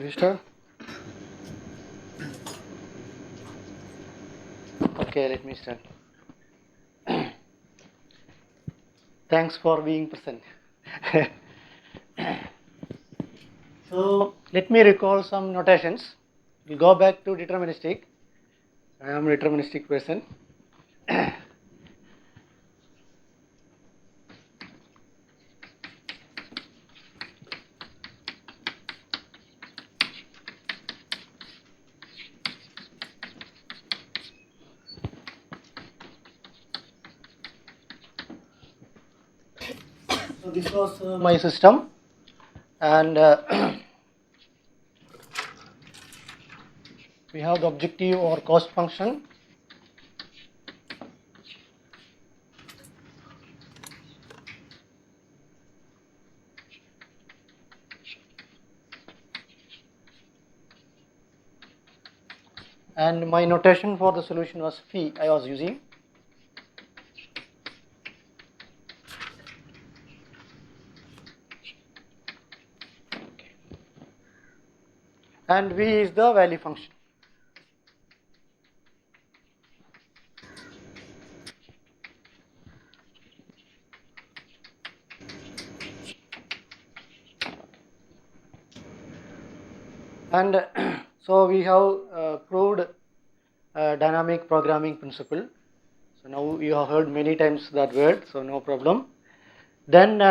we start? Okay, let me start. Thanks for being present. So let me recall some notations. We'll go back to deterministic. I am a deterministic person. So this was my system, and we have the objective or cost function. And my notation for the solution was phi I was using. And v is the value function. And so we have proved dynamic programming principle. So now you have heard many times that word, so no problem. Then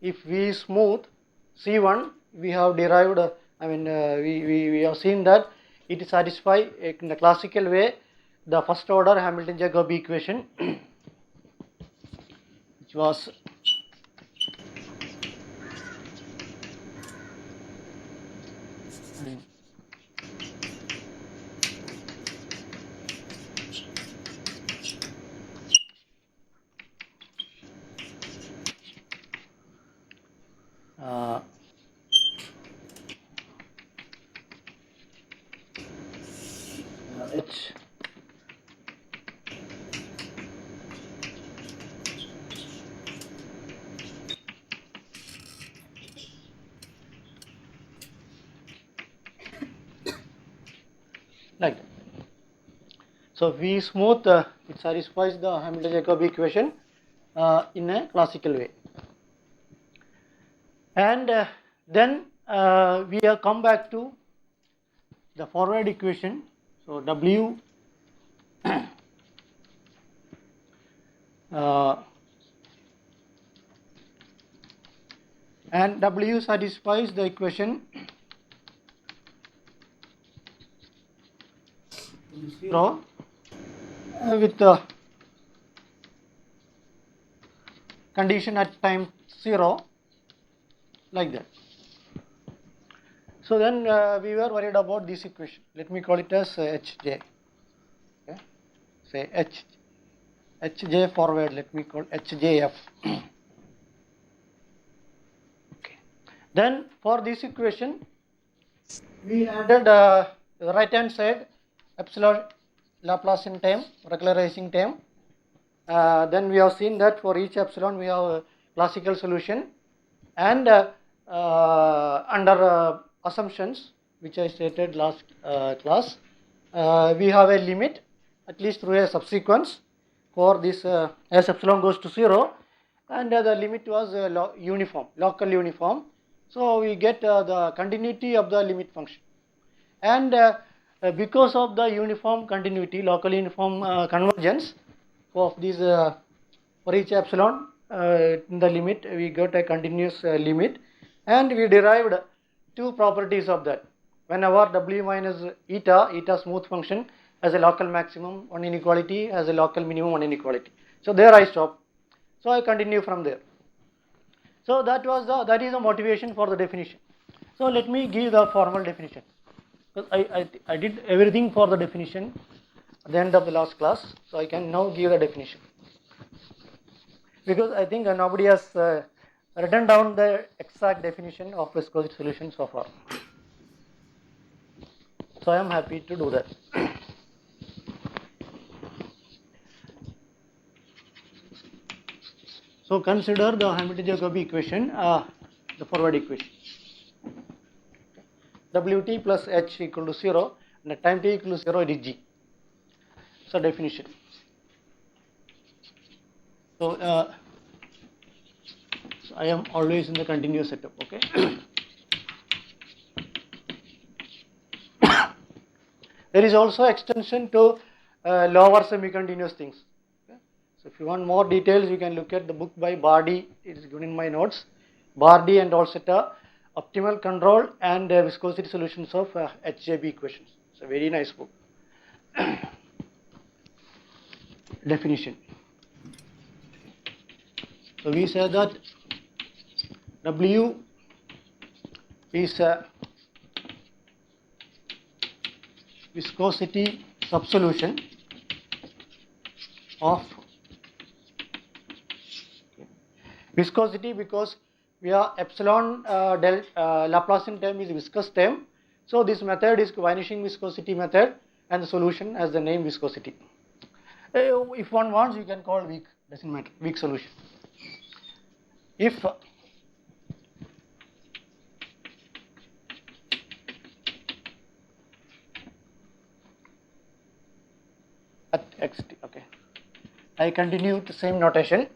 if V is smooth, C1 we have derived, we have seen that it satisfies in the classical way the first order Hamilton-Jacobi equation which was H like that. So V smooth it satisfies the Hamilton-Jacobi equation in a classical way. And then we have come back to the forward equation. So W and W satisfies the equation 0 with the condition at time 0 like that. So then we were worried about this equation. Let me call it as Hj. Okay. Say Hj forward. Let me call Hjf. Okay. Then for this equation, we added the right hand side epsilon Laplacian term, regularizing term. Then we have seen that for each epsilon we have a classical solution, and under assumptions which I stated last class, we have a limit at least through a subsequence for this as epsilon goes to 0, and the limit was uniform, local uniform. So we get the continuity of the limit function, and because of the uniform continuity, local uniform convergence of these for each epsilon in the limit we got a continuous limit, and we derived two properties of that. Whenever W minus eta smooth function has a local maximum one inequality, has a local minimum one inequality. So there I stop. So I continue from there. So that is the motivation for the definition. So let me give the formal definition, because I did everything for the definition at the end of the last class. So I can now give the definition, because I think nobody has written down the exact definition of viscosity solution so far. So I am happy to do that. So consider the Hamilton-Jacobi equation, the forward equation. Wt plus h equal to 0 and at time t equal to 0 it is g. So definition. So, so I am always in the continuous setup, okay. There is also extension to lower semi-continuous things. Okay. So if you want more details, you can look at the book by Bardi. It is given in my notes. Bardi and Olseta, optimal control and viscosity solutions of HJB equations. It's a very nice book. Definition. So we say that W is a viscosity subsolution of viscosity because we are epsilon Laplacian term is viscous term. So this method is vanishing viscosity method and the solution has the name viscosity. If one wants, you can call weak, doesn't matter, weak solution. If at xt, okay, I continue with the same notation.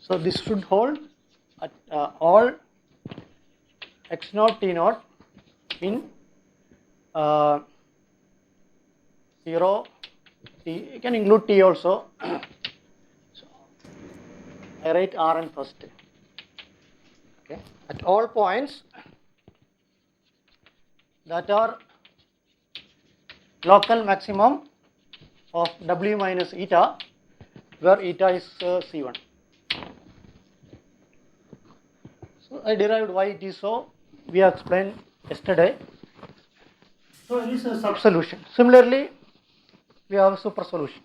So this should hold at all x naught t naught in 0 t, you can include t also. So I write Rn first. Okay. At all points that are local maximum of W minus eta, where eta is C1. So I derived why it is so. We have explained yesterday. So it is a subsolution. Similarly, we have a super solution.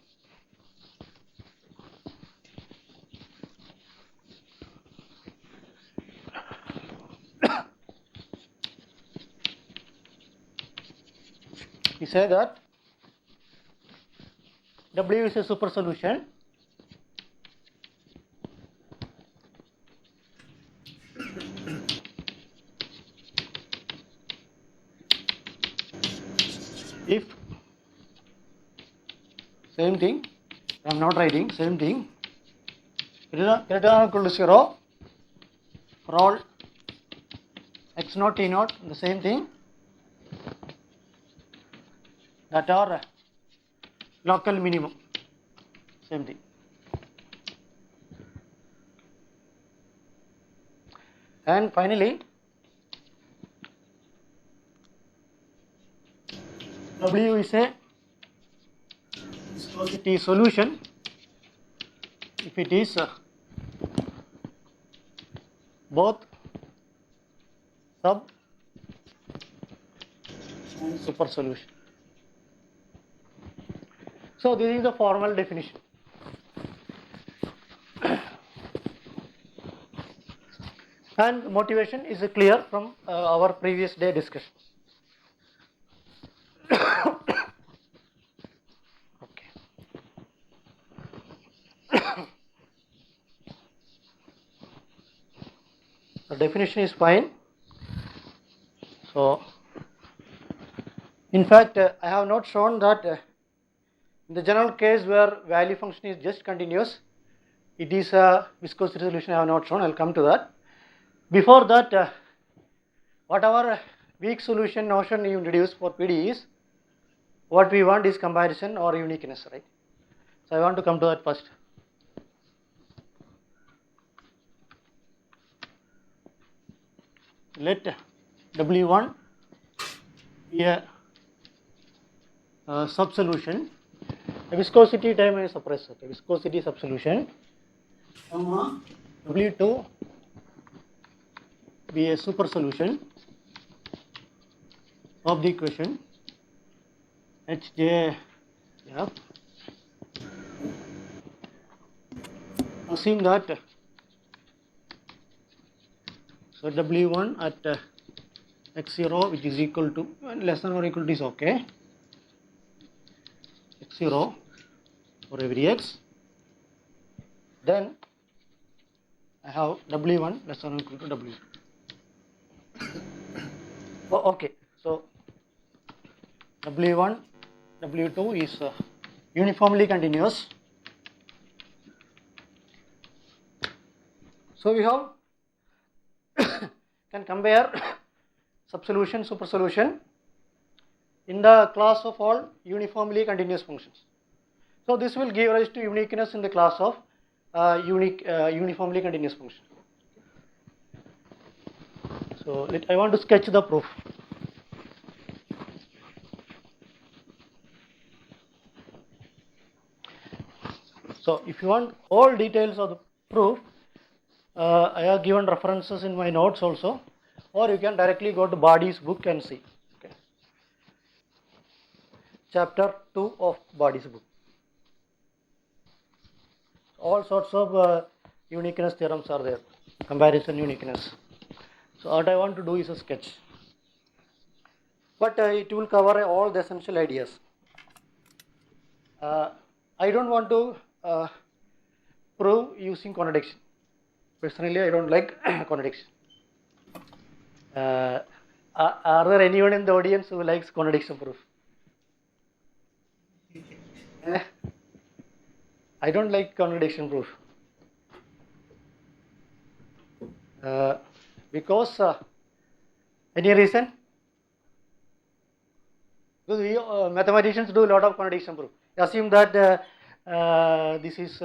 We say that W is a super solution if same thing, I am not writing same thing, greater than or equal to 0 for all x naught t naught, the same thing that are local minimum, same thing. And finally, W is a viscosity solution if it is both sub and super solution. So this is the formal definition. And motivation is clear from our previous day discussion. Okay. The definition is fine. So, in fact, I have not shown that in the general case where value function is just continuous, it is a viscosity solution. I have not shown. I will come to that. Before that, whatever weak solution notion you introduce for PDEs, what we want is comparison or uniqueness, right? So I want to come to that first. Let W1 be a subsolution, a viscosity time is suppressor, a viscosity subsolution, W2 be a super solution of the equation HJF. Assume that so W1 at x0 which is equal to less than or equal to is okay, x0 for every x, then I have W1 less than or equal to W2. Oh, okay, so W1, W2 is uniformly continuous. So we have can compare subsolution, super solution in the class of all uniformly continuous functions. So this will give rise to uniqueness in the class of uniformly continuous function. So I want to sketch the proof. So if you want all details of the proof, I have given references in my notes also, or you can directly go to Body's book and see. Okay. Chapter 2 of Body's book. All sorts of uniqueness theorems are there, comparison uniqueness. So what I want to do is a sketch, but it will cover all the essential ideas. I don't want to prove using contradiction. Personally, I don't like contradiction. Are there anyone in the audience who likes contradiction proof? I don't like contradiction proof because any reason? Because we mathematicians do a lot of contradiction proof. Assume that this is,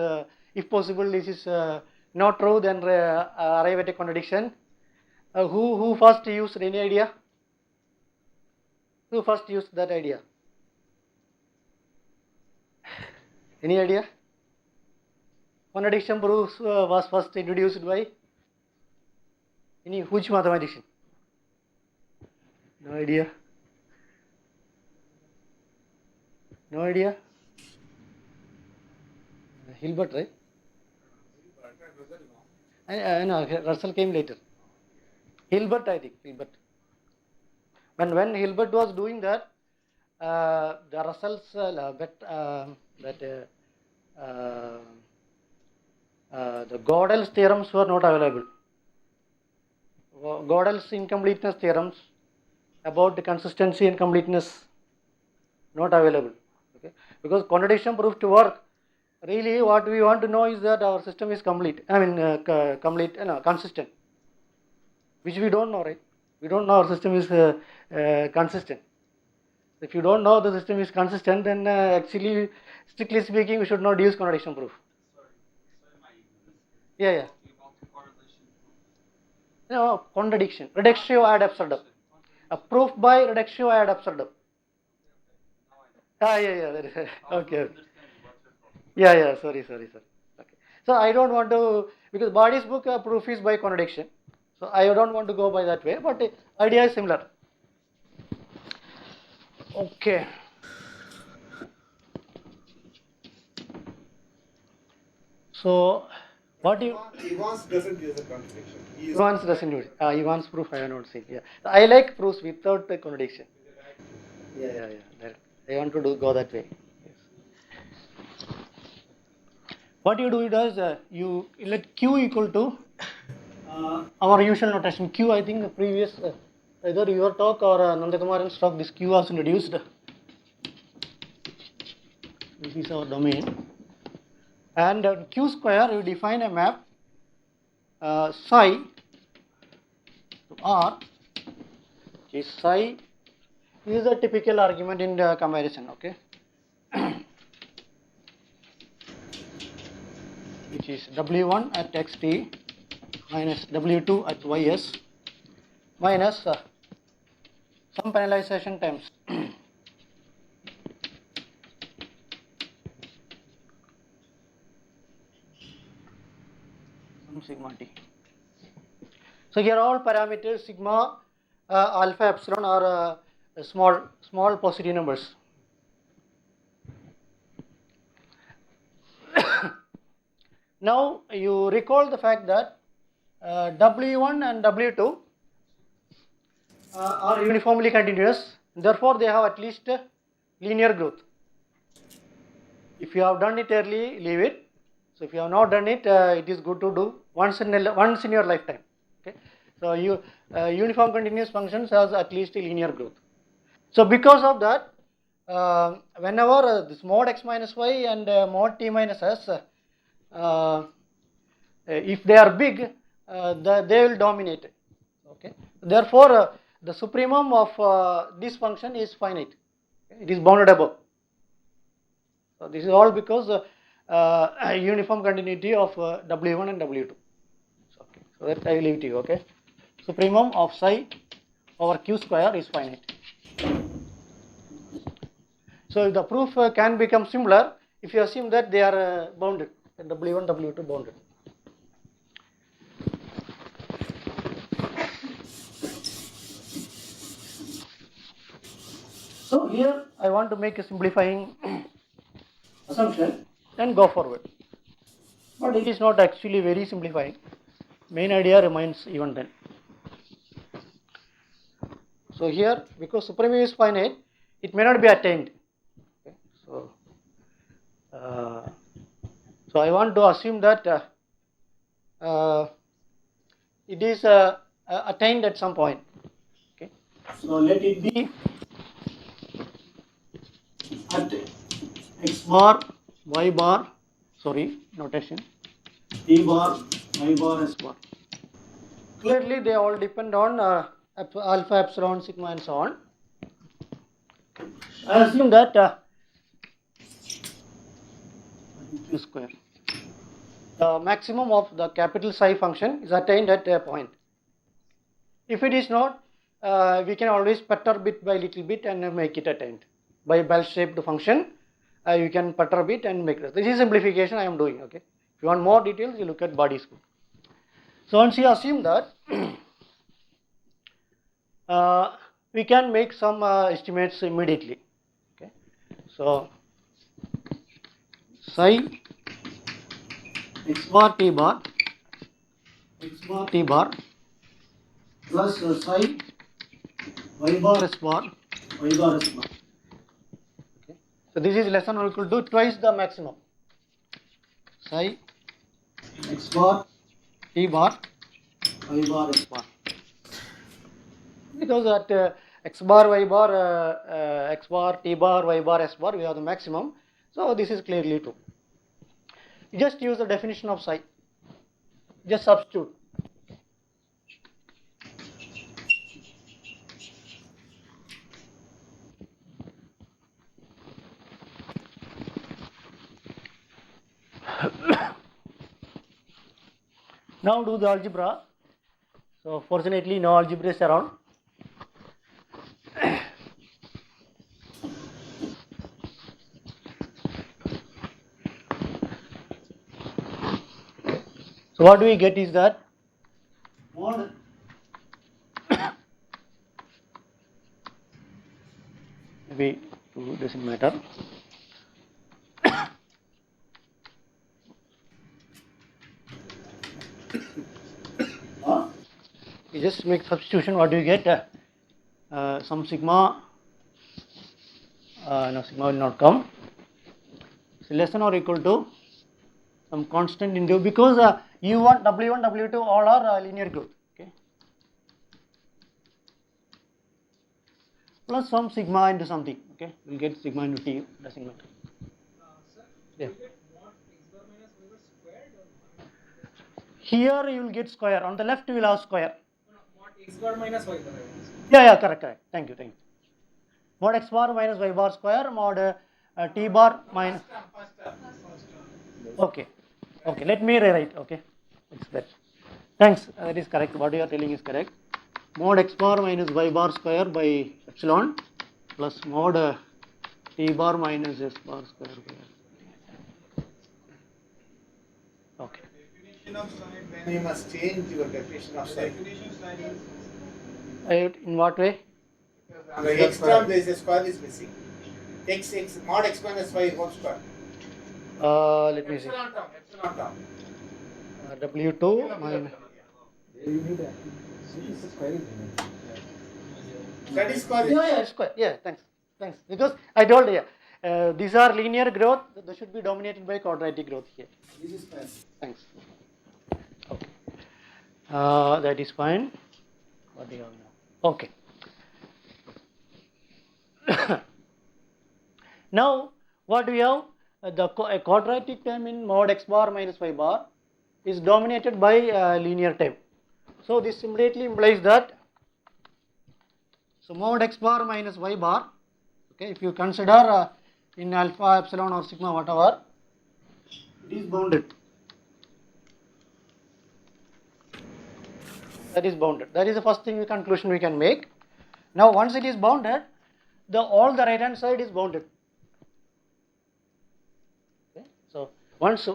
if possible, this is not true, then arrive at a contradiction. Who first used any idea? Who first used that idea? Any idea? Contradiction proof was first introduced by which mathematician? No idea. No idea. Hilbert, right? No, Russell came later. Hilbert, I think. Hilbert. When Hilbert was doing that, the Russell's the Gödel's theorems were not available. Gödel's incompleteness theorems about the consistency and completeness not available. Okay, because contradiction proof to work, really what we want to know is that our system is complete. I mean consistent, which we don't know, right? We don't know our system is consistent. If you don't know the system is consistent, then actually, strictly speaking, we should not use contradiction proof. Yeah. No, contradiction. Reductio ad absurdum. A proof by reductio ad absurdum. Yeah. Okay. Yeah. Sorry. Okay. So I don't want to, because Body's book proof is by contradiction. So I don't want to go by that way, but the idea is similar. Okay. So what you Evans doesn't use a contradiction. Evans doesn't use Evans proof I have not seen. Yeah, I like proofs without the contradiction. Yeah. I want to go that way. Yes. What you do is you let Q equal to our usual notation. Q, I think the previous either your talk or Nandakamaran's talk, this Q was introduced. This is our domain. And Q square, you define a map psi to R is psi is a typical argument in the comparison, okay, which is W1 at xt minus W2 at ys minus some penalization times some sigma t. So here all parameters sigma, alpha, epsilon are small positive numbers. Now you recall the fact that W1 and W2 are uniformly continuous, therefore they have at least linear growth. If you have done it early, leave it. So if you have not done it, it is good to do once in your lifetime. Okay. So uniform continuous functions has at least a linear growth. So because of that, whenever this mod x minus y and mod t minus s, if they are big, they will dominate. Okay. Therefore, the supremum of this function is finite. It is bounded above. So this is all because uniform continuity of W1 and W2. Okay. So that I will leave to you. Okay. Supremum of psi over q square is finite. So the proof can become simpler if you assume that they are bounded, W1, W2 bounded. So here I want to make a simplifying assumption and go forward. But it is not actually very simplifying. Main idea remains even then. So here, because supremum is finite, it may not be attained. Okay. So I want to assume that it is attained at some point. Okay. So let it be at x bar, y bar, sorry, notation, t bar, y bar, s bar. Clearly, they all depend on alpha, epsilon, sigma, and so on. I assume that q square, the maximum of the capital psi function is attained at a point. If it is not, we can always perturb bit by little bit and make it attained. By bell-shaped function, you can perturb it and make it. This is simplification I am doing. Okay. If you want more details, you look at body school. So once you assume that, we can make some estimates immediately. Okay. So psi x bar t bar plus psi y bar s bar y bar s bar. Okay. So this is less than or equal to twice the maximum. Psi x bar t bar y bar s bar. Because at x bar y bar x bar t bar y bar s bar we have the maximum. So this is clearly true. You just use the definition of psi. Just substitute. Now do the algebra. So fortunately no algebra is around. So what we get is that mod maybe it doesn't matter. You just make substitution. What do you get? Some sigma. No, sigma will not come. So less than or equal to some constant into, because u1, w1, w2 all are linear growth. Okay. Plus some sigma into something. Okay, we'll get sigma into t. Doesn't matter. Yeah. Here you will get square. On the left you will have square. Mod x bar minus y bar. Yeah, correct. Thank you. Mod x bar minus y bar square, mod t bar minus. Okay, let me rewrite. Okay, it's better. Thanks, that is correct. What you are telling is correct. Mod x bar minus y bar square by epsilon plus mod t bar minus s bar square by. Okay. Then you must change your definition of psi. In what way? On the x term there is a square is missing. X mod x minus y whole square. Let me see. Epsilon term. W2 minus. That is square. Yeah, square. Yeah, thanks. Because I told you, these are linear growth, they should be dominated by quadratic growth here. This is fine. Thanks. Okay. That is fine. What do you have now? Okay. Now, what we have? A quadratic term in mod x bar minus y bar is dominated by linear term. So, this immediately implies that, so mod x bar minus y bar, okay, if you consider in alpha, epsilon or sigma whatever, it is bounded. That is bounded. That is the first thing conclusion we can make. Now, once it is bounded, all the right hand side is bounded. Okay. So,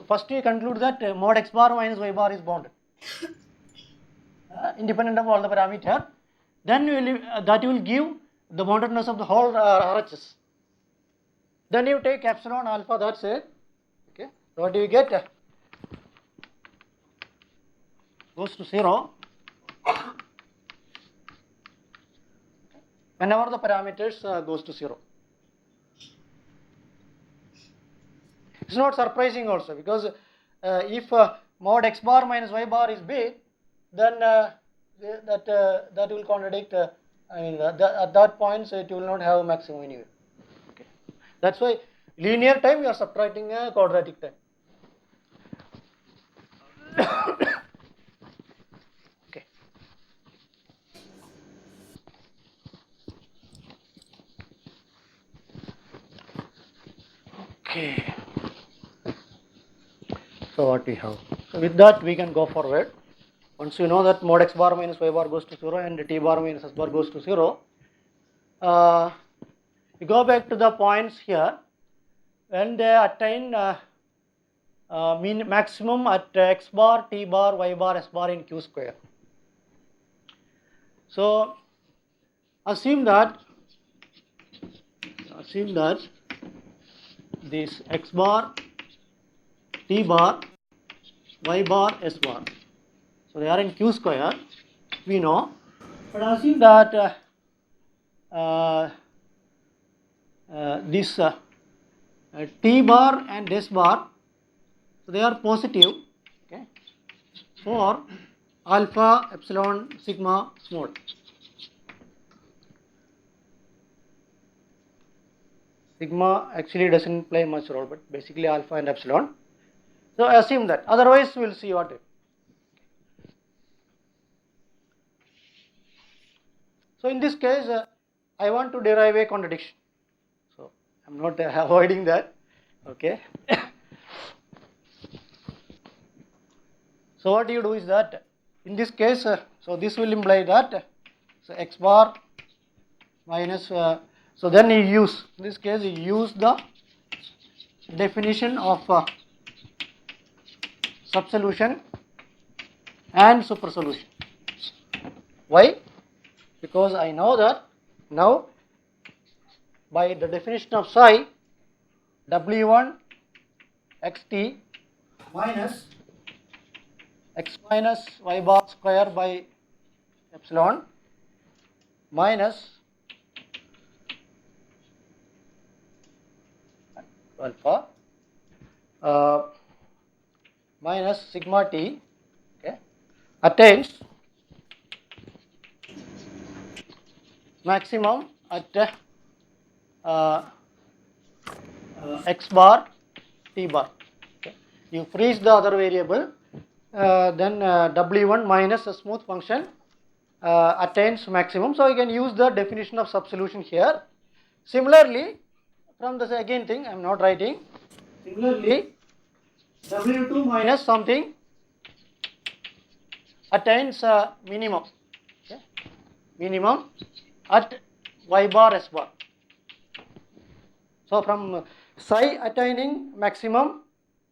first we conclude that mod x bar minus y bar is bounded, independent of all the parameter. Then that will give the boundedness of the whole RHS. Then you take epsilon alpha, that's it. Okay. So, what do you get? Goes to 0. Whenever the parameters goes to 0. It's not surprising also, because if mod x bar minus y bar is big, then that will contradict, I mean at that point it will not have maximum anyway. Okay. That's why linear time you are subtracting a quadratic time. Okay. Okay. So what we have? So with that we can go forward. Once you know that mod x bar minus y bar goes to 0 and t bar minus s bar goes to 0, we go back to the points here. When they attain maximum at x bar, t bar, y bar, s bar in q square. So assume that this x bar, t bar, y bar, s bar, so they are in q square, we know, but assume that this t bar and s bar, so they are positive, okay, for alpha, epsilon, sigma, small. Sigma actually doesn't play much role, but basically alpha and epsilon. So assume that, otherwise we will see what it. So in this case, I want to derive a contradiction. So I am not avoiding that. Okay. So what you do is that in this case, so this will imply that, so x bar minus, so then you use, in this case you use the definition of subsolution and supersolution. Why? Because I know that now by the definition of psi, w1 xt minus x minus y bar square by epsilon minus alpha minus sigma t, okay, attains maximum at x bar, t bar. Okay. You freeze the other variable, then w1 minus a smooth function attains maximum. So you can use the definition of subsolution here. Similarly, from the again thing I am not writing. Similarly, w2 minus something attains minimum. Okay. Minimum at y bar, s bar. So from psi attaining maximum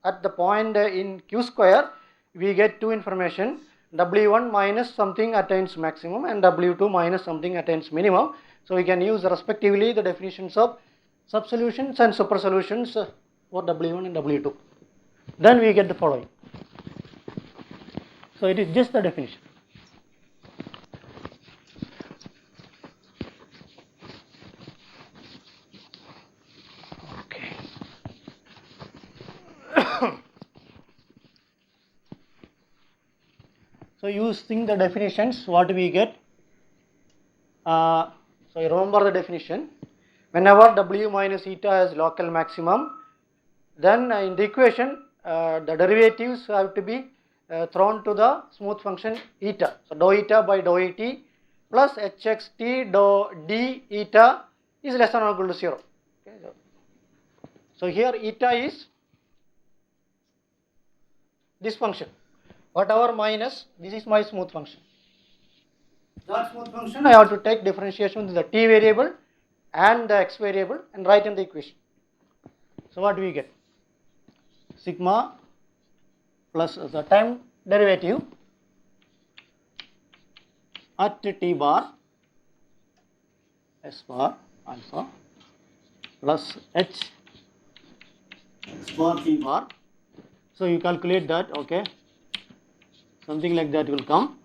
at the point in q square, we get two information, w1 minus something attains maximum and w2 minus something attains minimum. So we can use respectively the definitions of subsolutions and supersolutions for w1 and w2. Then we get the following. So it is just the definition. So using the definitions, what we get? So you remember the definition. Whenever W minus eta is local maximum, then in the equation the derivatives have to be thrown to the smooth function eta. So dou eta by dou et plus hxt dou d eta is less than or equal to 0. Okay. So here eta is this function, whatever minus, this is my smooth function. That smooth function I have to take differentiation with the t variable and the x variable and write in the equation. So what do we get? Sigma plus the time derivative at t bar s bar alpha plus h x bar t bar. So you calculate that, okay, something like that will come,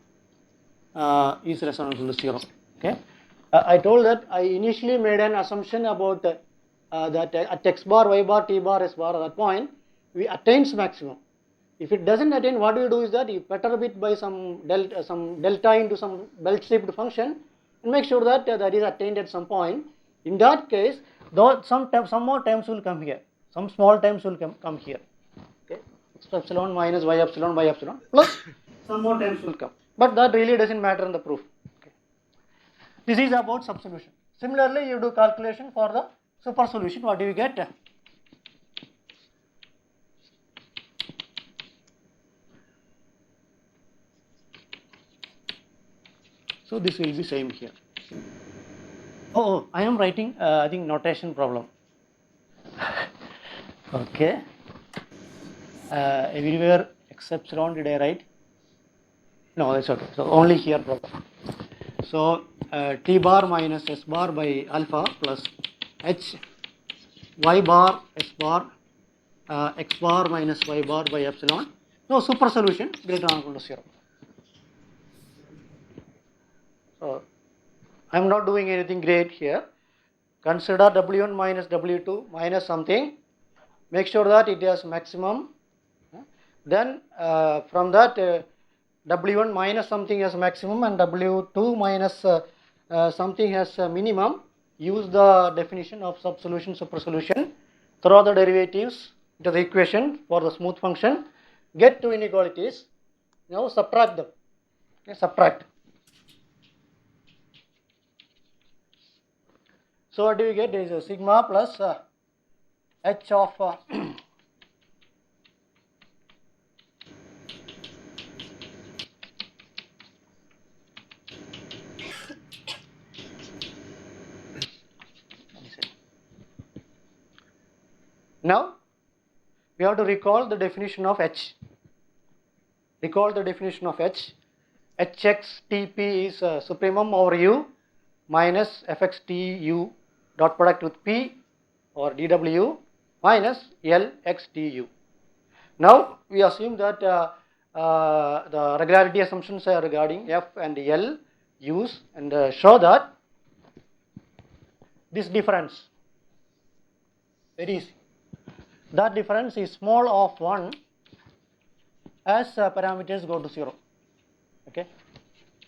is less than or equal to 0. Okay. I told that I initially made an assumption about that at x bar, y bar, t bar, s bar, at that point we attains maximum. If it doesn't attain, what we do is that you perturb it by some delta into some belt-shaped function and make sure that that is attained at some point. In that case, though some more terms will come here, some small terms will come here. Okay, x epsilon minus y epsilon plus some more terms will come, but that really doesn't matter in the proof. Okay. This is about subsolution. Similarly, you do calculation for the super solution. What do you get? So this will be same here. Oh, I am writing I think notation problem. Okay. Everywhere x epsilon did I write? No, that's okay. So only here problem. So t bar minus s bar by alpha plus h y bar s bar x bar minus y bar by epsilon. No, super solution greater than or equal to 0. So I am not doing anything great here. Consider W1 minus W2 minus something. Make sure that it has maximum. Then from that W1 minus something has maximum and W2 minus something has minimum. Use the definition of subsolution, super solution. Throw the derivatives into the equation for the smooth function. Get two inequalities. Now subtract them. Okay, subtract. So what do we get? There is a sigma plus h of now we have to recall the definition of h. Recall the definition of h. Hx Tp is supremum over u minus fx tu dot product with p or dw minus lx du. Now we assume that the regularity assumptions are regarding f and l use and show that this difference, very easy, that difference is small of 1 as parameters go to 0. Okay,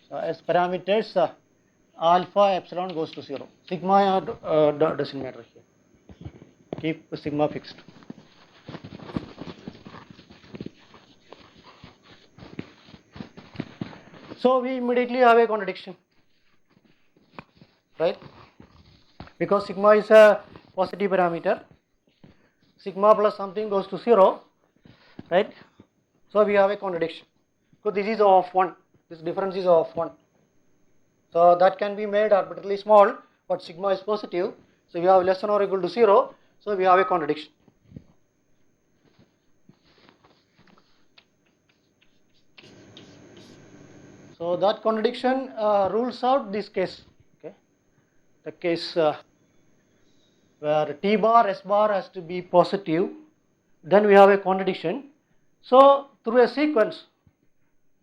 so as parameters alpha epsilon goes to 0. Sigma doesn't matter here. Keep sigma fixed. So we immediately have a contradiction, right? Because sigma is a positive parameter. Sigma plus something goes to 0, right? So we have a contradiction. So this is of 1. This difference is of 1. So that can be made arbitrarily small, but sigma is positive. So we have less than or equal to 0. So we have a contradiction. So that contradiction rules out this case. Okay, the case where t bar s bar has to be positive, then we have a contradiction. So through a sequence,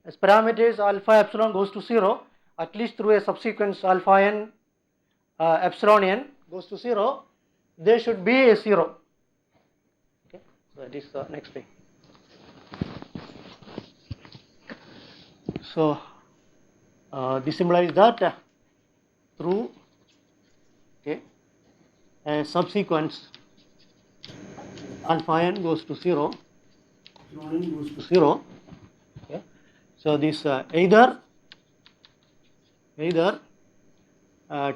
as parameters alpha epsilon goes to 0, at least through a subsequence alpha n epsilon n goes to 0, there should be a 0. Okay, so that is the next thing. So this implies that through a subsequence alpha n goes to 0, n goes to 0. Okay. So this either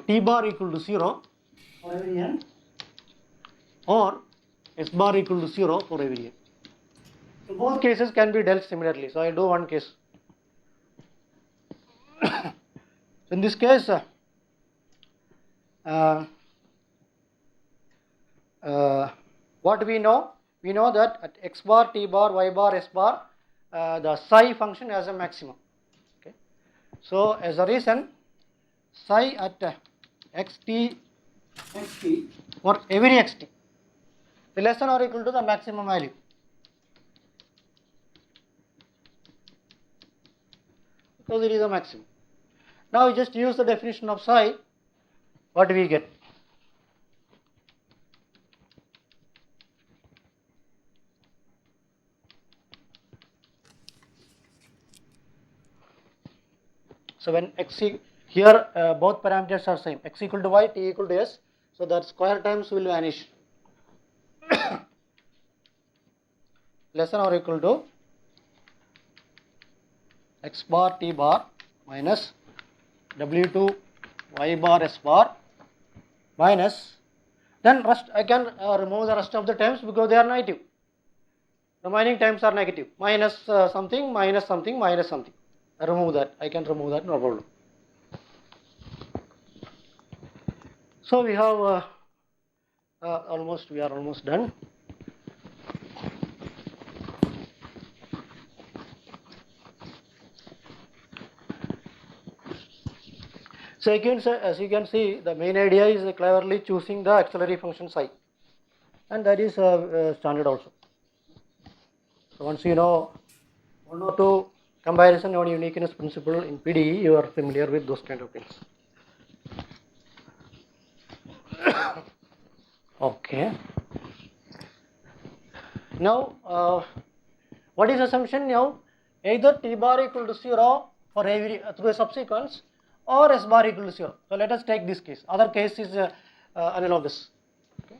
t bar equal to 0 for every n, or s bar equal to 0 for every n. So both cases can be dealt similarly. So I will do one case. So in this case, what we know? We know that at x bar, t bar, y bar, s bar, the psi function has a maximum. Okay. So as a reason, psi at xt for every xt is less than or equal to the maximum value. Because it is a maximum. Now we just use the definition of psi. What do we get? So when x here both parameters are same, x equal to y, t equal to s, so that square terms will vanish. Less than or equal to x bar t bar minus w2 y bar s bar minus, then rest I can remove the rest of the terms because they are negative. Remaining terms are negative, minus something, minus something, minus something. I remove that, I can remove that, no problem. So we have we are almost done. So again, as you can see, the main idea is cleverly choosing the auxiliary function psi, and that is standard also. So once you know one or two comparison on uniqueness principle in PDE, you are familiar with those kind of things. Okay. Now, what is assumption now? Either t bar equal to 0 for every through a subsequence, or s bar equal to 0. So let us take this case. Other case is analogous. Okay.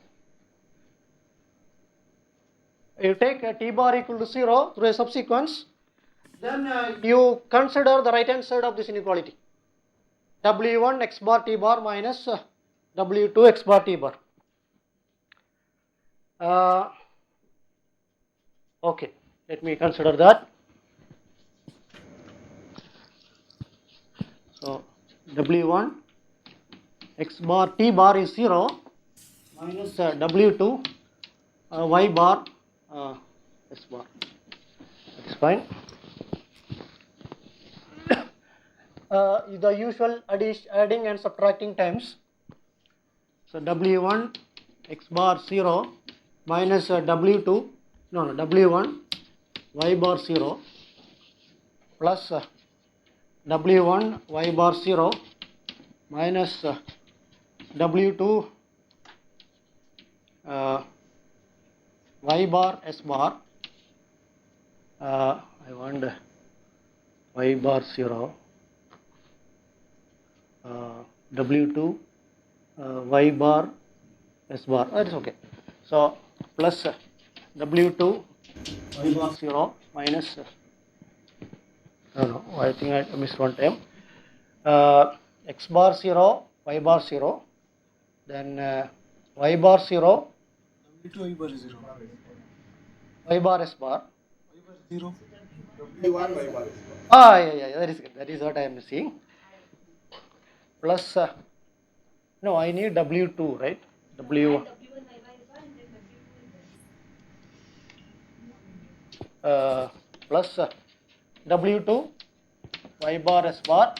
You take a t bar equal to 0 through a subsequence, then you consider the right hand side of this inequality. W1 x bar t bar minus W2 x bar t bar. Okay, let me consider that. So W1 x bar t bar is 0 minus W2 y bar s bar. That is fine. The usual adding and subtracting times. So W1 x bar 0 minus W2 W1 y bar 0 plus W1 y bar 0 minus W2 y bar s bar. I want y bar 0 W2 y bar s bar, that is okay. So plus W2 y bar 0 minus I think I missed one time, x bar 0 y bar 0, then y bar 0 W2 y bar is 0. y bar s bar. Y bar 0. W1 y bar is 0. Yeah, that is good. That is what I am seeing. Plus no, I need W2, right? W plus W2 y bar s bar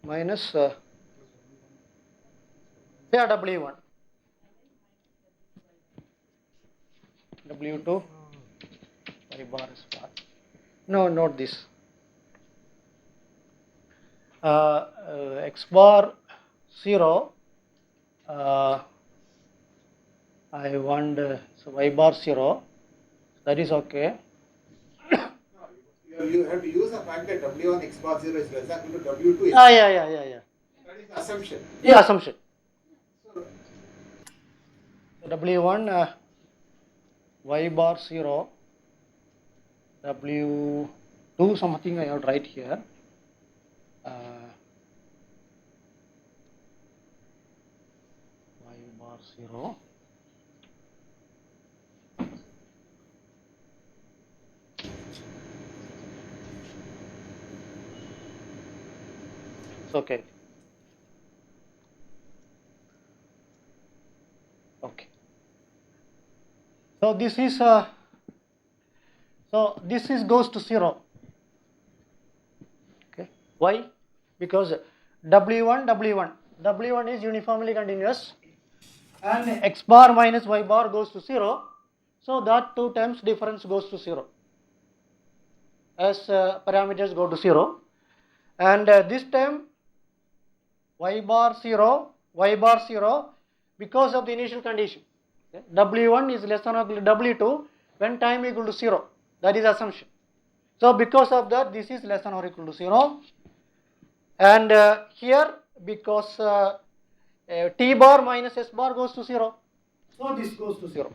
minus W1 W2 y bar s bar. No, not this. X bar 0. I want so y bar 0. That is okay. You you have to use the fact that W1 x bar 0 is less than equal to W2 x. Yeah. That is the assumption. Yeah, assumption. So, W1 y bar 0, W2 something I have to write here. Y bar 0. It's okay. Okay. So this is goes to 0. Okay. Why? Because W1 is uniformly continuous, and x bar minus y bar goes to 0. So that two terms difference goes to 0 as parameters go to 0, and this term y bar 0 because of the initial condition. Okay. W1 is less than or equal to W2 when time equal to 0. That is assumption. So because of that, this is less than or equal to 0, and here because t bar minus s bar goes to 0, so this goes to 0.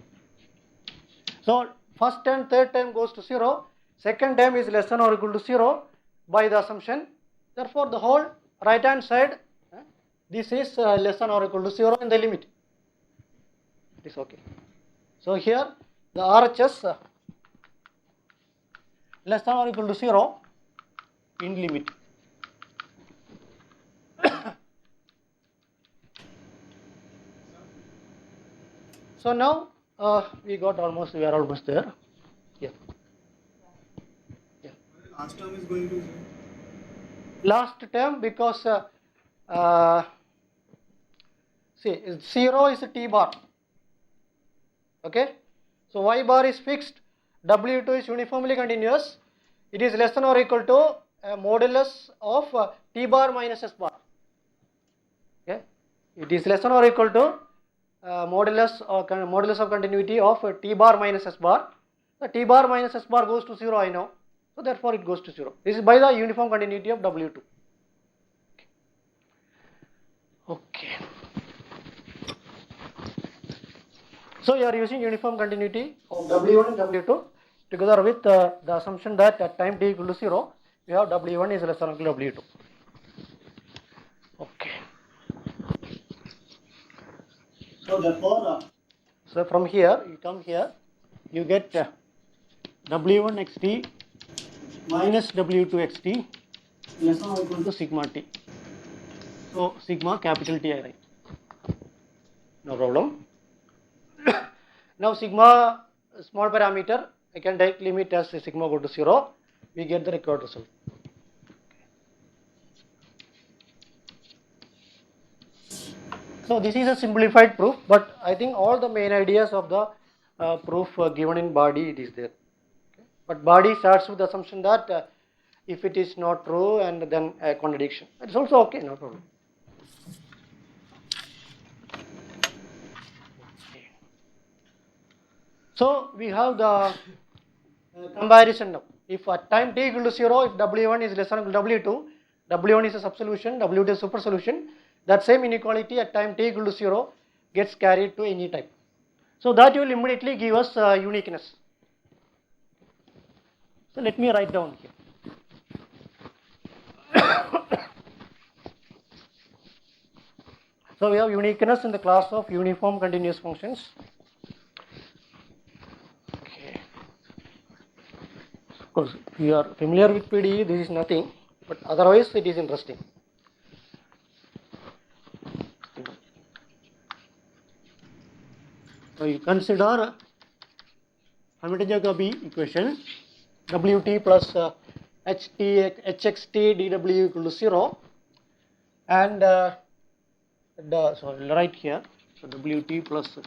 So first and third term goes to 0, second term is less than or equal to 0 by the assumption. Therefore, the whole right hand side, this is less than or equal to 0 in the limit. It is okay. So here the RHS less than or equal to 0 in limit. So now we are almost there. Yeah. Last term is going to 0. Last term because see 0 is a t bar. Okay. So y bar is fixed, W2 is uniformly continuous, it is less than or equal to modulus of t bar minus s bar. Okay. It is less than or equal to modulus of continuity of t bar minus s bar. The t bar minus s bar goes to 0, I know. So therefore it goes to 0. This is by the uniform continuity of W2. Okay. So you are using uniform continuity of W1 and W2 together with the assumption that at time t equal to 0, you have W1 is less than or equal to W2. Okay. So therefore, so from here you come here, you get W1 xt minus W2 xt less than or equal to sigma t. So sigma capital T I write. No problem. Now sigma small parameter, I can take limit as sigma go to 0, we get the required result. So this is a simplified proof, but I think all the main ideas of the proof given in body it is there. Okay. But body starts with the assumption that if it is not true and then a contradiction, it's also okay, no problem. So we have the comparison now. If at time t equal to 0, if W1 is less than or equal to W2, W1 is a subsolution, W2 is super solution, that same inequality at time t equal to 0 gets carried to any type. So that will immediately give us uniqueness. So let me write down here. So we have uniqueness in the class of uniform continuous functions. Okay. Of course, if you are familiar with PDE, this is nothing, but otherwise it is interesting. So you consider Hamilton-Jacobi equation Wt plus hxt dw equal to 0, and so I'll write here, so Wt plus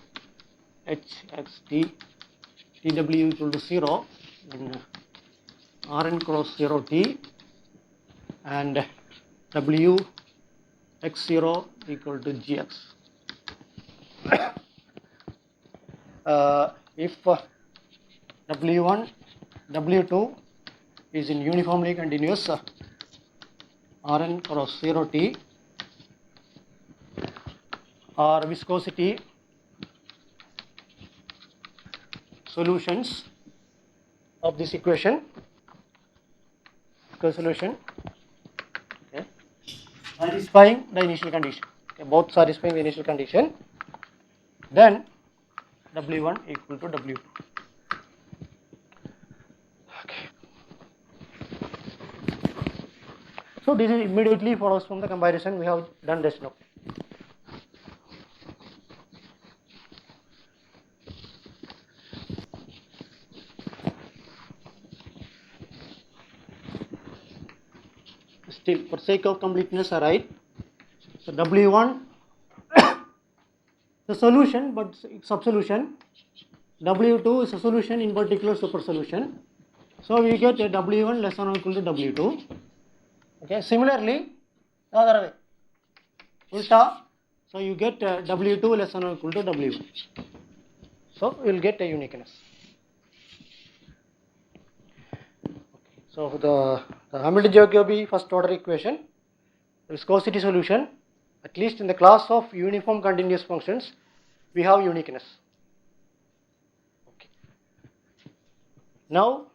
hxt dw equal to 0 in Rn cross 0t, and w x0 equal to gx. If W1, W2 is in uniformly continuous Rn cross 0T or viscosity solutions of this equation, solution, okay, satisfying the initial condition, okay, both satisfying the initial condition, then W1 equal to W2. Okay. So this is immediately follows from the comparison we have done just now. Still, for sake of completeness, I write, so W1 the solution, but it's subsolution. W2 is a solution, in particular super solution. So we get a W1 less than or equal to W2. Okay. Similarly, the other way, ulta. So you get W2 less than or equal to W1. So we will get a uniqueness. So the Hamilton-Jacobi first order equation, viscosity solution, at least in the class of uniform continuous functions, we have uniqueness. Okay. Now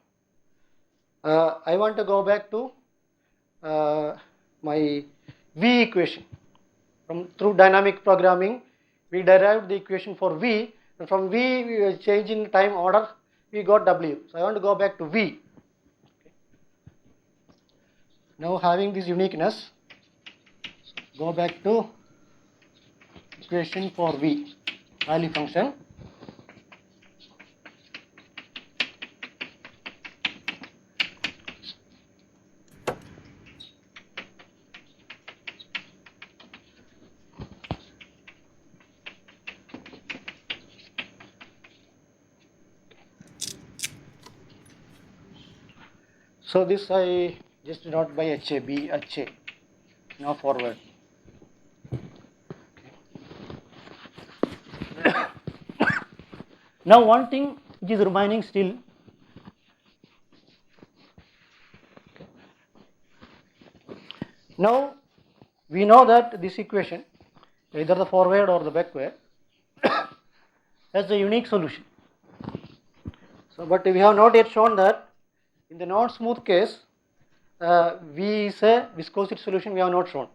I want to go back to my V equation. Through dynamic programming, we derived the equation for V, and from V we change in time order, we got W. So I want to go back to V. Okay. Now having this uniqueness, go back to equation for V, value function. So this I just denote by HA, B, HA, now forward. Now one thing which is remaining still, now we know that this equation, either the forward or the backward, has a unique solution. So, but we have not yet shown that in the non-smooth case, V is a viscosity solution, we have not shown.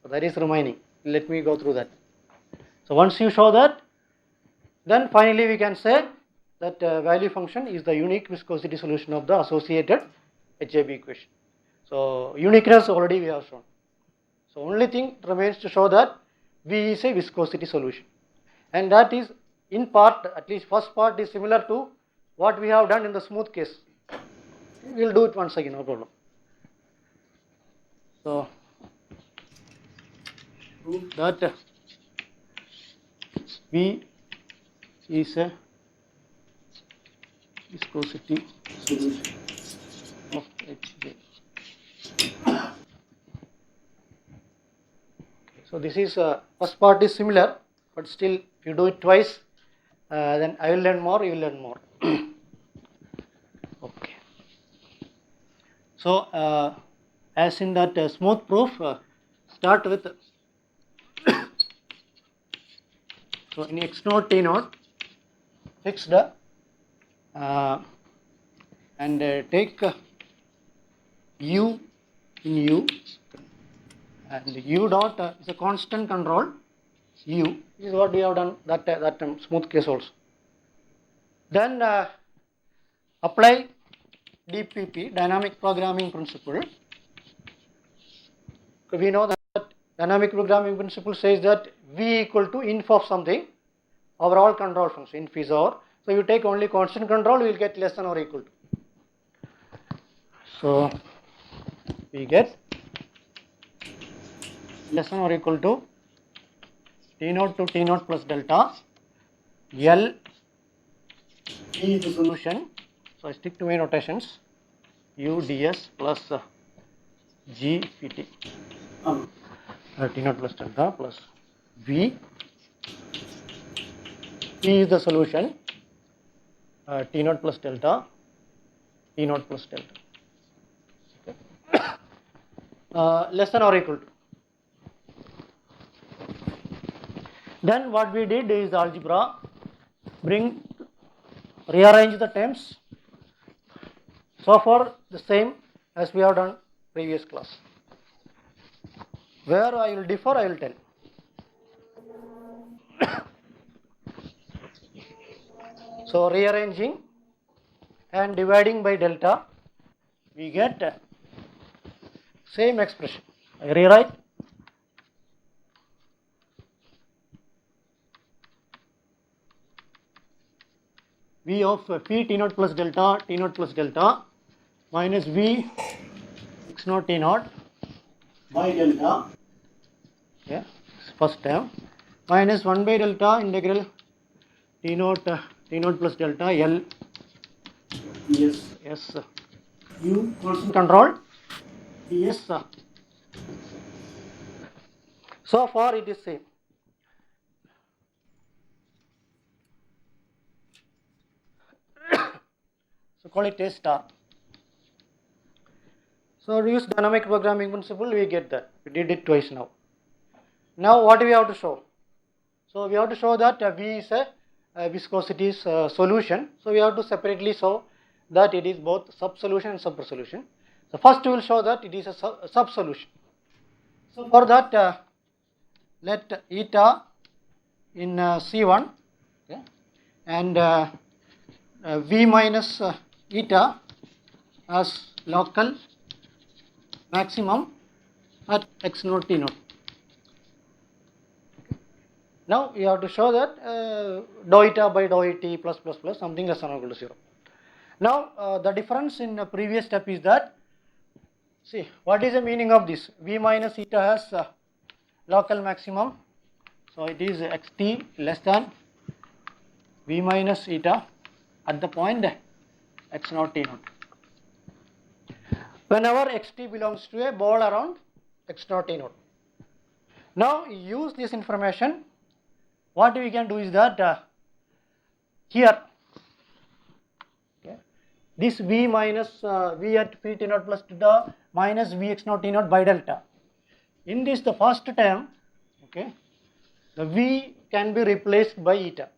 So that is remaining. Let me go through that. So once you show that, then finally we can say that value function is the unique viscosity solution of the associated HAB equation. So uniqueness already we have shown. So only thing remains to show that V is a viscosity solution, and that is in part, at least first part is similar to what we have done in the smooth case. We will do it once again, no problem. So prove that V is a viscosity solution of HJ. So this is first part is similar, but still if you do it twice, then I will learn more, you will learn more. Okay. So as in that smooth proof, start with so in x naught t naught fixed and take u in u, and u dot is a constant control u. This is what we have done that smooth case also. Then apply DPP, dynamic programming principle. We know that dynamic programming principle says that V equal to inf of something, overall control function, inf is over. So you take only constant control, we will get less than or equal to. So we get less than or equal to T naught to T naught plus delta L E is the solution. So I stick to my notations, U ds plus G Pt. T naught plus delta plus V. T is the solution, T naught plus delta T naught plus delta. Less than or equal to. Then what we did is algebra, rearrange the terms. So far the same as we have done previous class. Where I will differ, I will tell. So rearranging and dividing by delta, we get same expression. I rewrite. V of P T naught plus delta minus V x naught T naught by delta, okay, first term, minus 1 by delta integral T naught plus delta L ds U constant control ds. So far it is same. So call it A star. So use dynamic programming principle, we get that. We did it twice now. Now what do we have to show? So we have to show that V is a viscosity solution. So we have to separately show that it is both sub-solution and super-solution. So first we will show that it is a sub-solution. So for that let eta in C1, okay, and V minus eta as local maximum at x naught T naught. Now you have to show that dou eta by dou et plus something less than or equal to 0. Now the difference in the previous step is that, see, what is the meaning of this? V minus eta has local maximum, so it is xt less than V minus eta at the point x naught T naught. Whenever xt belongs to a ball around x naught T naught. Now use this information. What we can do is that here, okay, this V minus V at P T naught plus delta minus V x naught T naught by delta. In this, the first term, okay, the V can be replaced by eta.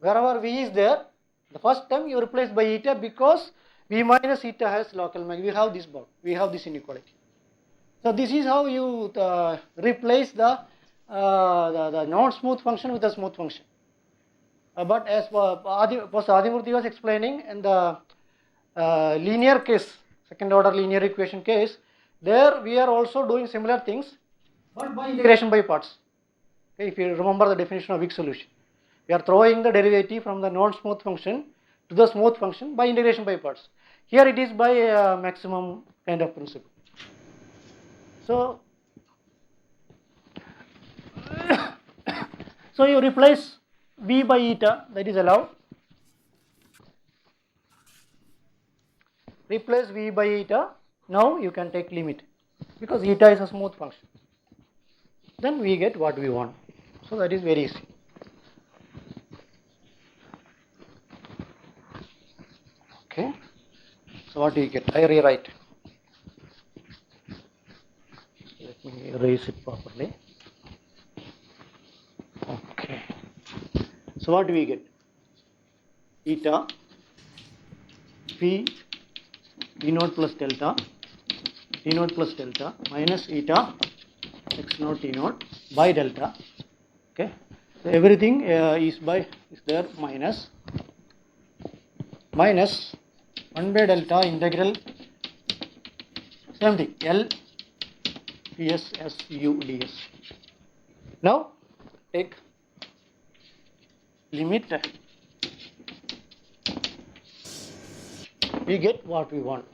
Wherever V is there, the first term you replace by eta because V minus eta has local maximum. We have this bound, we have this inequality. So this is how you replace the non-smooth function with a smooth function. But as Adimurthy was explaining in the linear case, second order linear equation case, there we are also doing similar things, but by integration by parts. Okay, if you remember the definition of weak solution, we are throwing the derivative from the non-smooth function to the smooth function by integration by parts. Here it is by maximum kind of principle. So so you replace V by eta, that is allowed. Replace V by eta. Now you can take limit because eta is a smooth function. Then we get what we want. So that is very easy. Okay. So what do you get? I rewrite. Let me erase it properly. Okay. So what do we get? Eta P T naught plus delta minus eta x naught T naught by delta. Okay. So everything is there minus 1 by delta integral same thing L ds s u ds. Now take limit, we get what we want.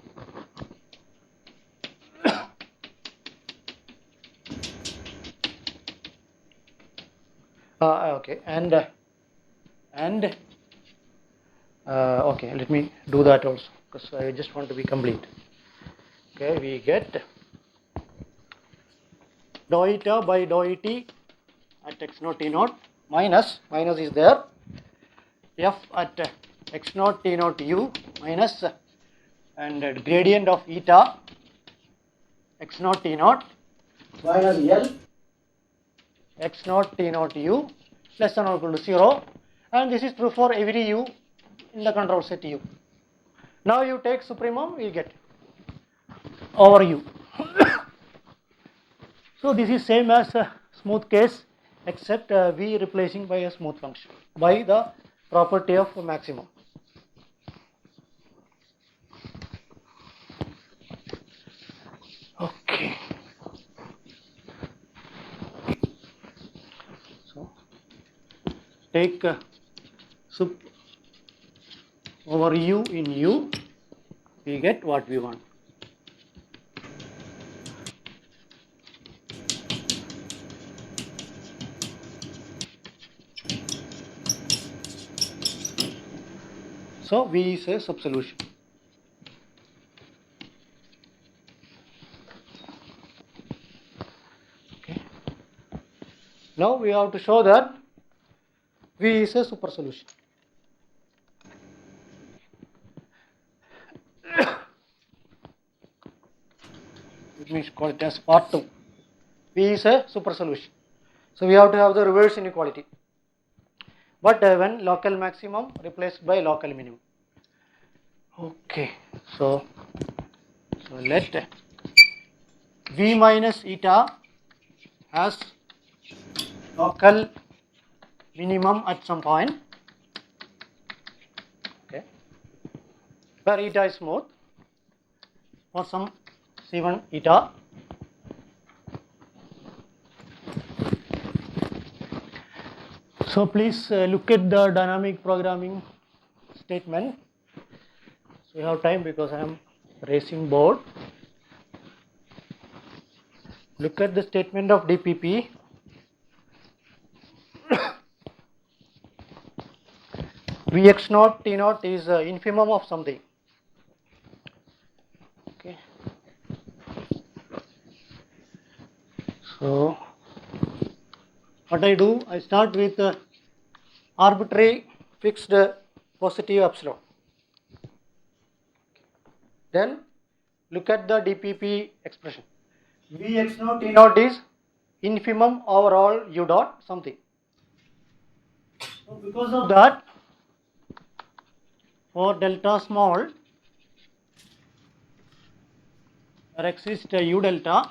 Okay, and okay, let me do that also because I just want to be complete. Okay, we get dou eta by dou et at x naught T naught minus is there f at x naught T naught u minus and gradient of eta x naught t naught minus L x naught t naught u less than or equal to 0, and this is true for every u in the control set u. Now you take supremum, you get over u. So this is same as a smooth case, except v replacing by a smooth function by the property of maximum. Okay. So take sup over u in u, we get what we want. So V is a subsolution. Okay. Now we have to show that V is a super solution. Let me call it as part 2. V is a super solution. So we have to have the reverse inequality. But when local maximum replaced by local minimum. Okay, so let V minus eta as local minimum at some point, okay, where eta is smooth for some C1 eta. So please look at the dynamic programming statement. So we have time because I am racing board. Look at the statement of DPP. Vx naught T naught is infimum of something. Okay. So what I do, I start with arbitrary fixed positive epsilon. Then look at the DPP expression. Vx naught T naught is infimum over all u dot something. So because of that, for delta small, there exists a u delta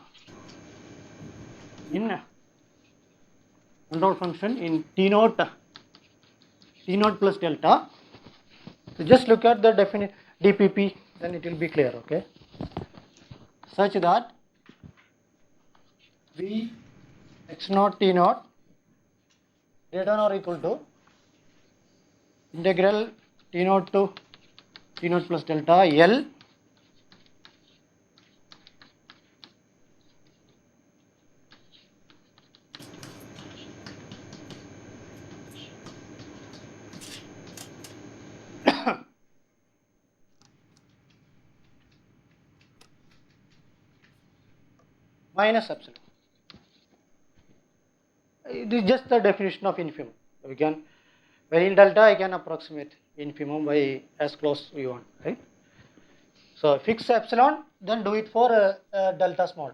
in control function in T naught plus delta. So just look at the definite DPP, then it will be clear, okay? Such that V x naught T naught greater than or equal to integral T naught to T naught plus delta L minus epsilon. It is just the definition of infimum. We can, when in delta, I can approximate infimum by as close we want, right? So fix epsilon, then do it for delta small.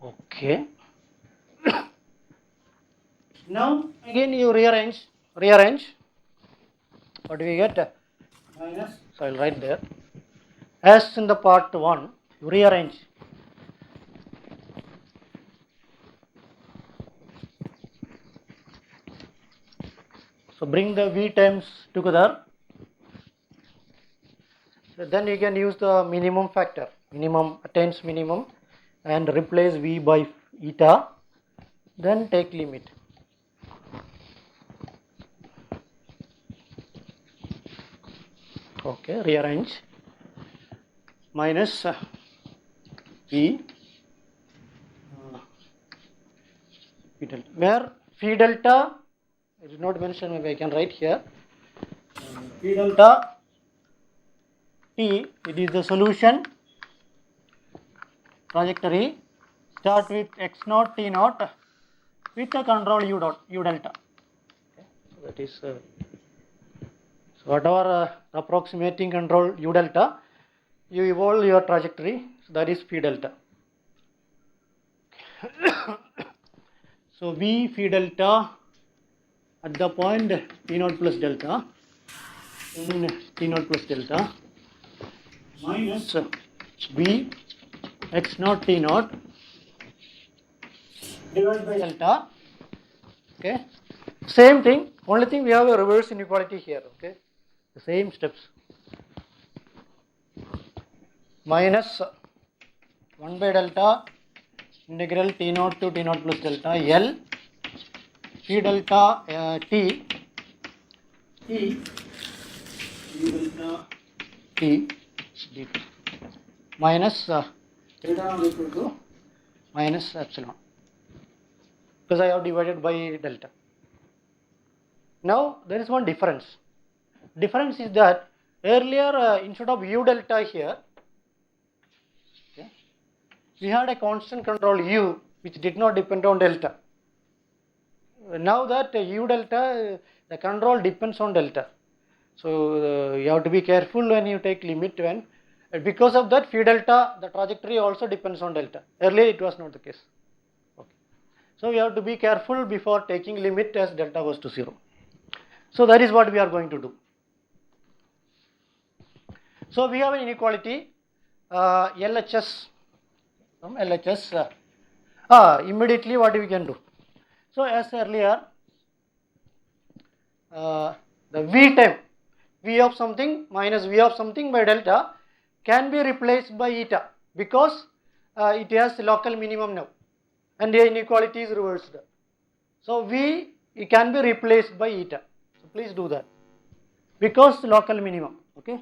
Okay. Now again you rearrange. What do we get? Minus. So I will write there. As in the part 1, you rearrange. So bring the V terms together. So then you can use the minimum factor, minimum attains minimum, and replace V by eta. Then take limit. Okay, rearrange. Minus V delta. Where phi delta it is not mentioned, maybe I can write here. Phi delta T, it is the solution trajectory. Start with x naught T naught with the control u delta. Okay. So that is whatever approximating control u delta, you evolve your trajectory, so that is phi delta. So v phi delta at the point t naught plus delta, in t naught plus delta, minus v x naught t naught divided by delta. Okay, same thing, only thing we have a reverse inequality here. Okay, the same steps, minus 1 by delta integral t naught to t naught plus delta L phi delta t d delta t dt minus delta naught equal to minus epsilon, because I have divided by delta. Now there is one difference. Difference is that earlier instead of u delta here, okay, we had a constant control u which did not depend on delta. Now that u delta, the control depends on delta. So you have to be careful when you take limit when, because of that phi delta, the trajectory also depends on delta. Earlier it was not the case. Okay. So you have to be careful before taking limit as delta goes to 0. So that is what we are going to do. So we have an inequality LHS from LHS. Immediately what we can do? So as earlier, the v time, v of something minus v of something by delta can be replaced by eta, because it has local minimum now and the inequality is reversed. So v, it can be replaced by eta. So please do that, because local minimum. Okay,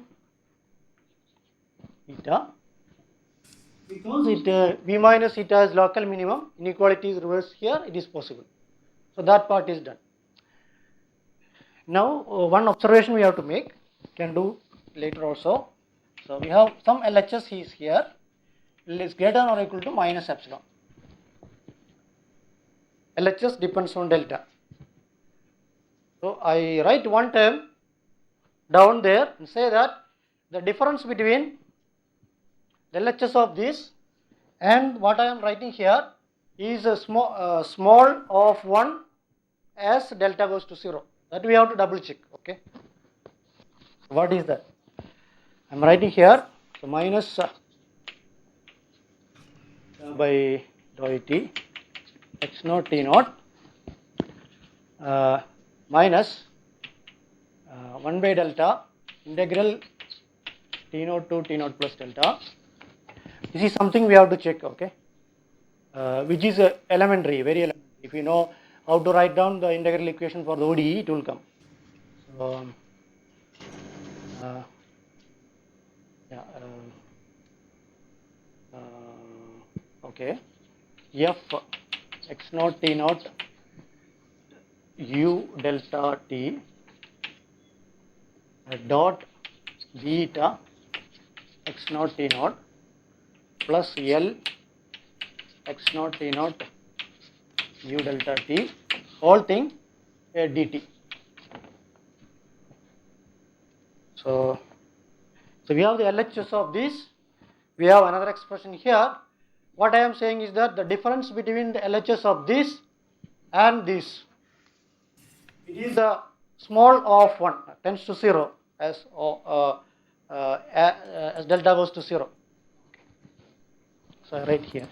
eta, because it v minus eta is local minimum, inequality is reversed here, it is possible. So that part is done. Now one observation we have to make, can do later also. So we have some LHS is here, is greater than or equal to minus epsilon. LHS depends on delta. So I write one term down there and say that the difference between LHS of this and what I am writing here is a small of 1 as delta goes to 0. That we have to double check. Okay, what is that? I am writing here, so minus by dou t x naught t naught minus 1 by delta integral t naught to t naught plus delta. This is something we have to check. Okay, which is elementary, very elementary. If you know how to write down the integral equation for the ODE, it will come. So, okay, f x naught t naught u delta t dot beta x naught t naught plus L x naught t naught u delta t, whole thing dt. So we have the LHS of this, we have another expression here. What I am saying is that the difference between the LHS of this and this, it is the small of 1 tends to 0 as delta goes to 0. So I write here.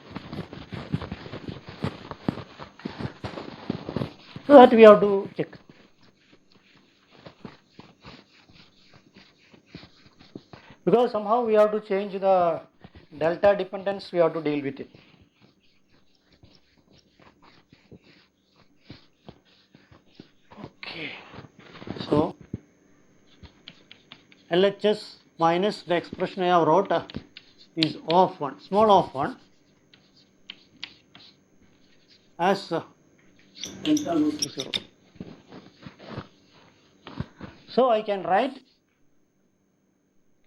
So that we have to check. Because somehow we have to change the delta dependence, we have to deal with it. Okay. So LHS minus the expression I have wrote is of 1, small of 1 as delta goes to 0. So I can write,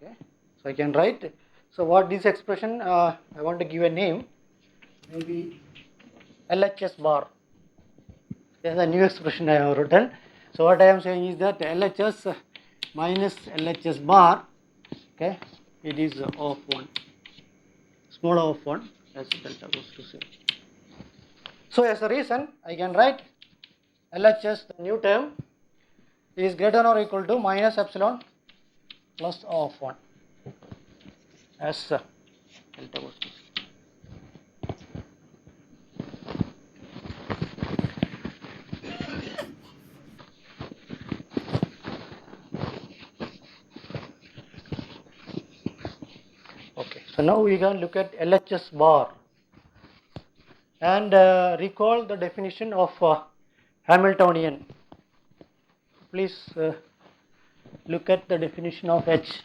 okay, so I can write, so what this expression, I want to give a name, maybe LHS bar. There is a new expression I have written. So what I am saying is that LHS minus LHS bar, okay, it is of 1, small of 1 as delta goes to 0. So as a reason, I can write LHS, the new term, is greater or equal to minus epsilon plus of 1 as delta goes to 0. Okay, so now we can look at LHS bar and recall the definition of Hamiltonian. Please look at the definition of H,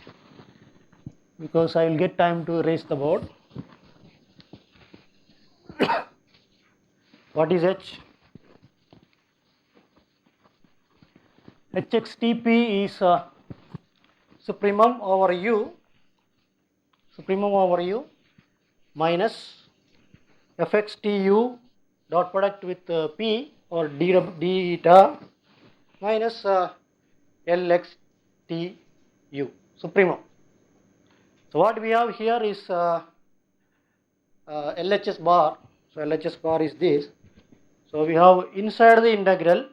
because I will get time to erase the board. What is H? HXTP is supremum over U minus FXTU dot product with P or d eta minus LXTU supremum. So what we have here is LHS bar. So LHS bar is this. So we have inside the integral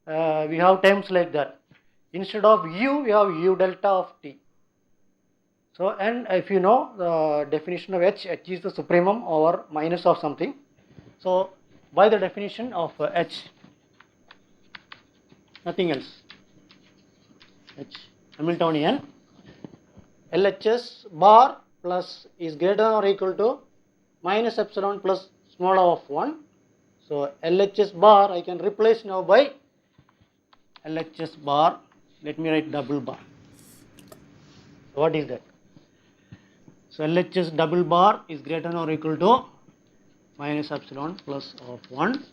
we have terms like that. Instead of U we have U delta of T. So and if you know the definition of H is the supremum over minus of something. So by the definition of H, nothing else, H Hamiltonian, LHS bar plus is greater or equal to minus epsilon plus small of 1. So LHS bar I can replace now by LHS bar, let me write double bar. So what is that? So LHS double bar is greater or equal to minus epsilon plus of 1.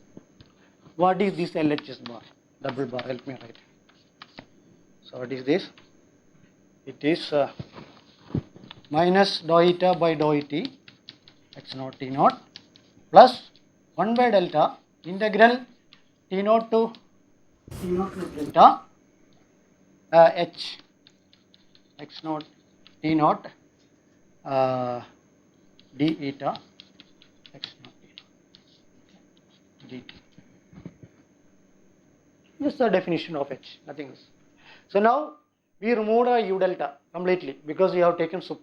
What is this LHS bar? Double bar, help me write. So what is this? It is minus dou eta by dou et x naught t naught plus 1 by delta integral t naught to delta h x naught t naught d eta x naught dt. This is the definition of H, nothing else. So now we removed a U delta completely because we have taken sup.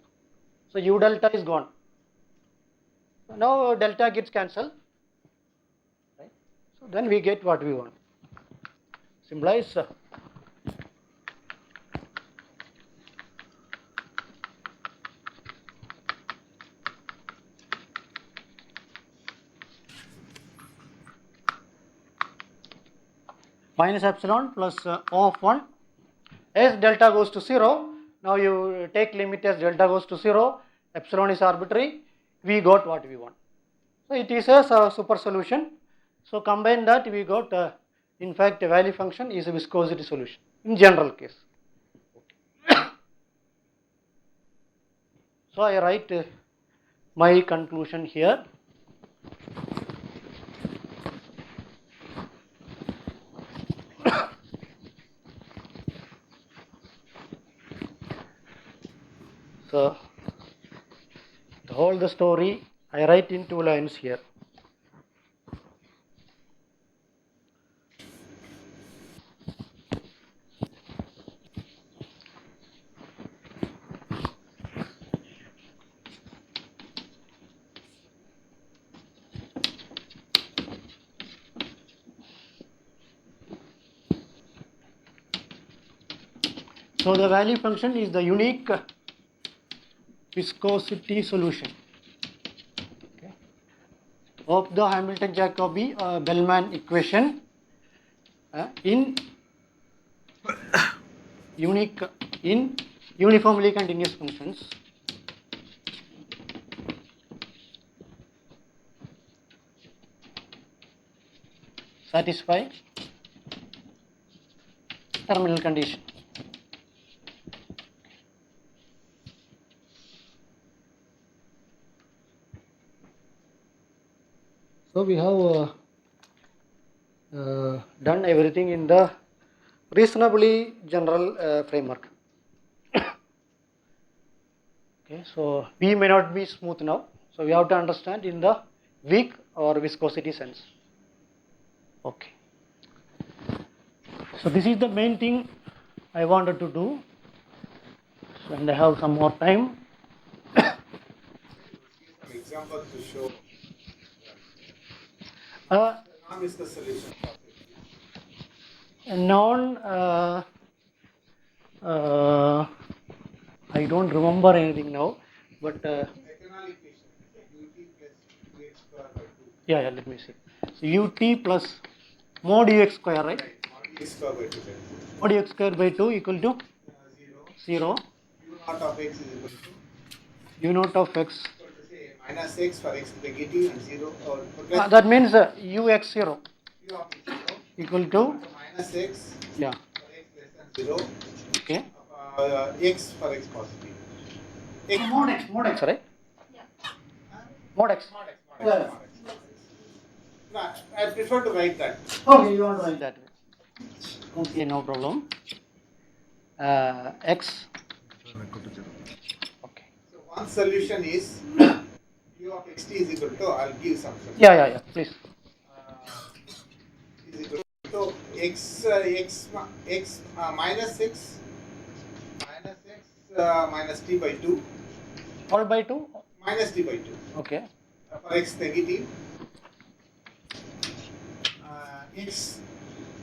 So U delta is gone. So now delta gets cancelled, right? So then we get what we want. Symbolize minus epsilon plus O of 1 as delta goes to 0. Now you take limit as delta goes to 0, epsilon is arbitrary, we got what we want. So it is a super solution. So combine that, we got in fact a value function is a viscosity solution in general case. So I write my conclusion here. So the whole the story I write in 2 lines here. So the value function is the unique viscosity solution, okay, of the Hamilton-Jacobi Bellman equation in uniformly continuous functions satisfy terminal condition. So we have done everything in the reasonably general framework. Okay, so V may not be smooth now, so we have to understand in the weak or viscosity sense. Okay, so this is the main thing I wanted to do. So, and I have some more time. Some example to show Uh, non-viscous solution. non I don't remember anything now, but Economic equation, ut plus 2x square by 2. yeah, let me see. So ut plus mod ux square, right? Right, mod x square by 2. Mod ux square by 2 equal to 0. 0. U naught of x is equal to U naught of x. say minus x for x negative and 0 or plus That means ux 0 u of x 0 equal to minus x yeah. for x less than 0 Okay. x for x positive. X Mod x, right? Mod x. mod x. Yeah. No, I prefer to write that. Okay, you want to write that way. Okay, no problem. X. Okay. So one solution is u of xt is equal to, I'll give some solution. Yeah, please. Is equal to x minus x minus t by 2 All by 2. minus t by 2 Okay. for x negative, x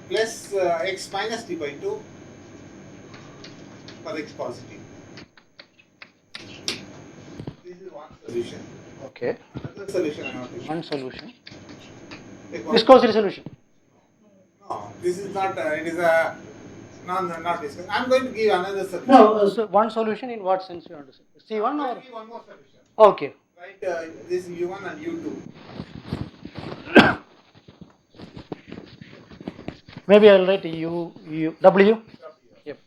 plus x minus t by 2 for x positive. This is one solution. Okay. Another solution I want to One solution. take one- Viscosity solution. No, this is not. It is a not viscous. I'm going to give another solution. No, so one solution in what sense you want to say? C1 I'm going or? to give one more solution. Okay. Right, this is u1 and u2. Maybe I'll write W. Yep.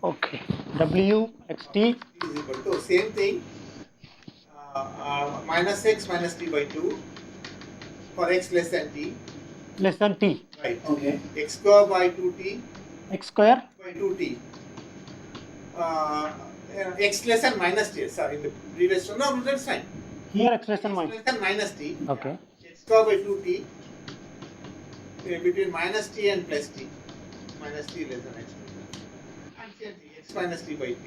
Okay. W xt Is equal to same thing. Minus x minus t by 2 for x less than t. less than t. Right. Okay. X square by 2t X square. by 2t. X less than minus t. Sorry, in the previous one. No, that's fine. Here x less than X minus. less than minus t. Okay. X square by 2t between minus t and plus t. Minus t less than x. And same thing, x minus t by t.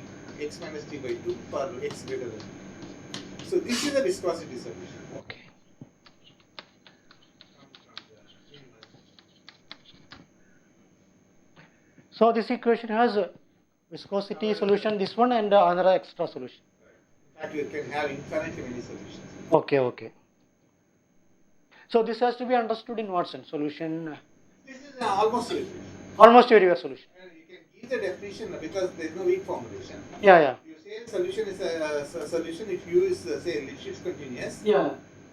X minus t by 2 for x greater than t. So this is the viscosity solution. Okay. So this equation has a viscosity solution, this one, and another extra solution. In fact, you can have infinitely many solutions. Okay. So this has to be understood in what sense? Solution, This is almost universal. almost everywhere solution. And you can give the definition because there is no weak formulation. Yeah. You say solution is a solution if U is say Lipschitz continuous Yeah.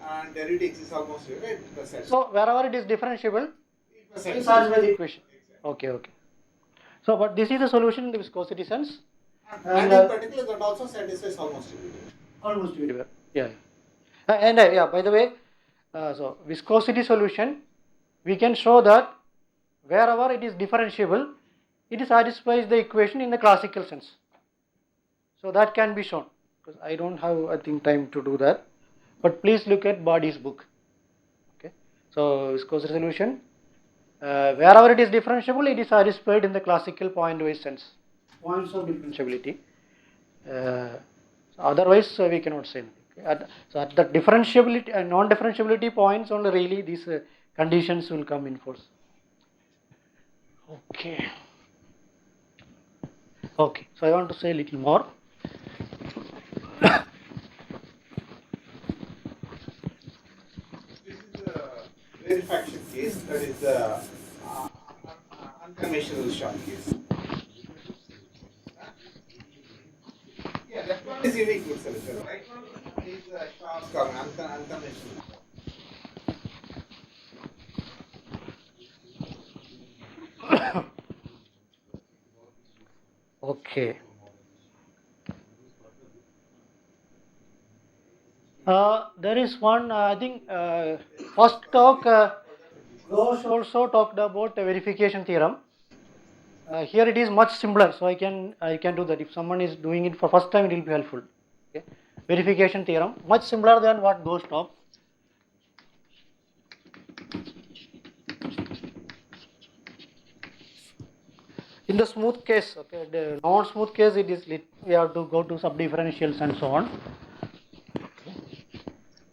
and derivative x is almost right. So wherever it is differentiable, It it satisfies the equation. Okay. So, but this is the solution in the viscosity sense. And in particular, that also satisfies almost everything. Almost everywhere. Yeah. And by the way, so viscosity solution, we can show that wherever it is differentiable, it satisfies the equation in the classical sense. So that can be shown. Because I don't have, I think, time to do that. But please look at Body's book. Okay. So viscosity solution, wherever it is differentiable, it is satisfied in the classical point-wise sense. Points of differentiability. Otherwise, we cannot say anything. So at the differentiability and non-differentiability points only really these conditions will come in force. Okay. So I want to say a little more. This is a rarefaction case, that is the unconventional shock case. Yeah, that one is unique good solution, right? One is a shock or unconventional shock. Okay. there is one, I think, first talk, Ghosh also talked about a verification theorem. Here it is much simpler, so I can do that. If someone is doing it for first time, it will be helpful. Okay. Verification theorem, much simpler than what Ghosh talked. In the smooth case, okay, the non-smooth case, it is we have to go to subdifferentials and so on.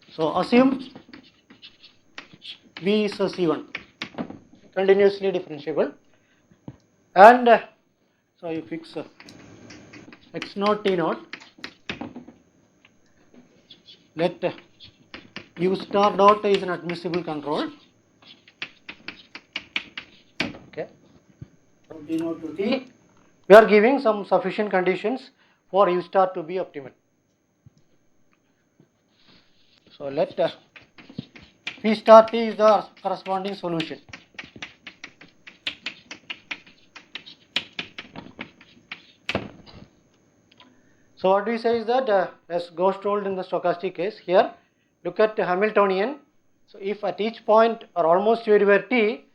So assume V is a C1, continuously differentiable, and so you fix x naught t naught. Let u star dot is an admissible control. Okay, from t naught to t, we are giving some sufficient conditions for u star to be optimal. So let P star t is the corresponding solution. So what we say is that as Ghosh told in the stochastic case, here look at Hamiltonian. So if at each point or almost everywhere t,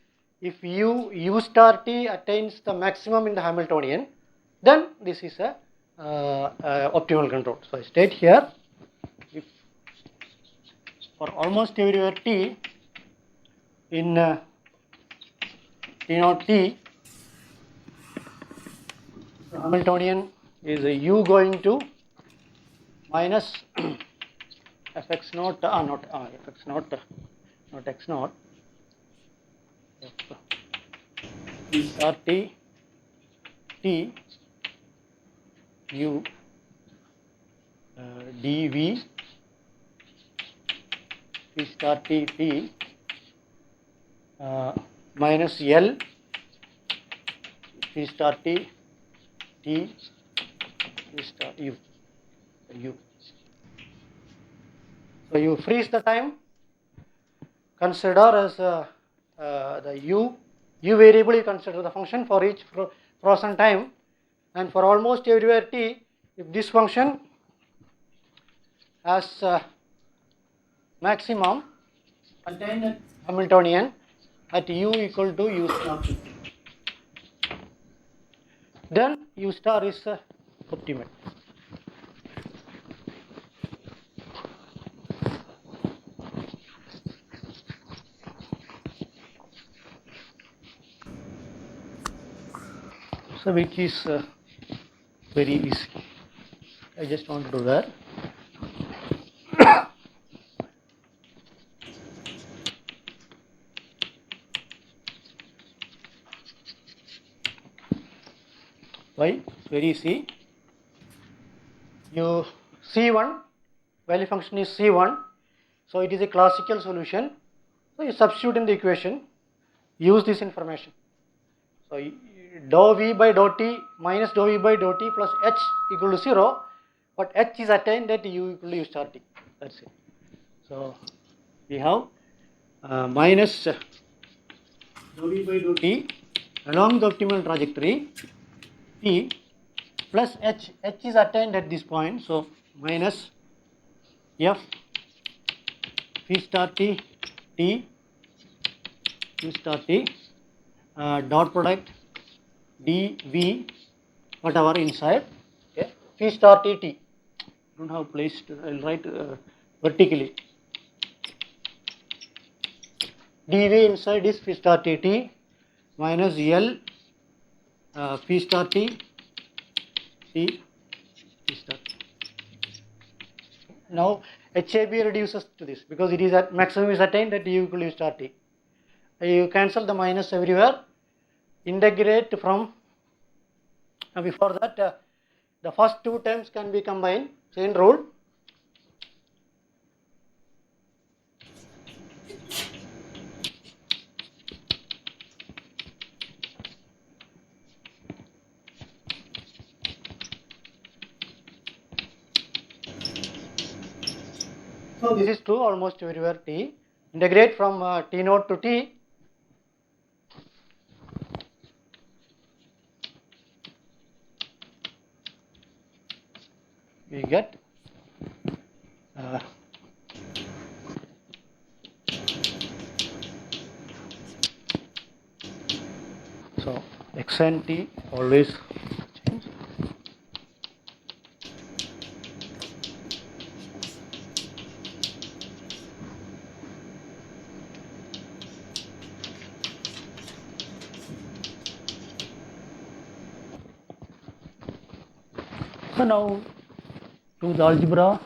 if u star t attains the maximum in the Hamiltonian, then this is a optimal control. So I state here, if for almost everywhere t in t naught t, so Hamiltonian is a u going to minus fx naught, fx naught, not x naught, p star t t u dv p star t t minus L p star t t p star u. So you freeze the time, consider as the u variable, you consider the function for each frozen time, and for almost everywhere t, if this function has maximum attained at Hamiltonian at u equal to u star t, then u star is optimal. So which is very easy. I just want to do that. Why? It's very easy. You C1, value function is C1, so it is a classical solution. So you substitute in the equation, use this information. So dou v by dou t minus dou v by dou t plus h equal to 0, but h is attained at u equal to u star t. That's it. So we have minus dou v by dou t along the optimal trajectory t plus h is attained at this point, so minus f p star t t p star t dot product dv whatever inside, okay, p star t t, don't have place to, I will write vertically, dv inside is p star t t minus L p star t t p star t. Now HAB reduces to this because it is at maximum is attained at u equal to u star t. You cancel the minus everywhere, integrate from before that the first two terms can be combined, chain rule. So this is true almost everywhere t. Integrate from t naught to t. We get So x and t always change. So now to the algebra.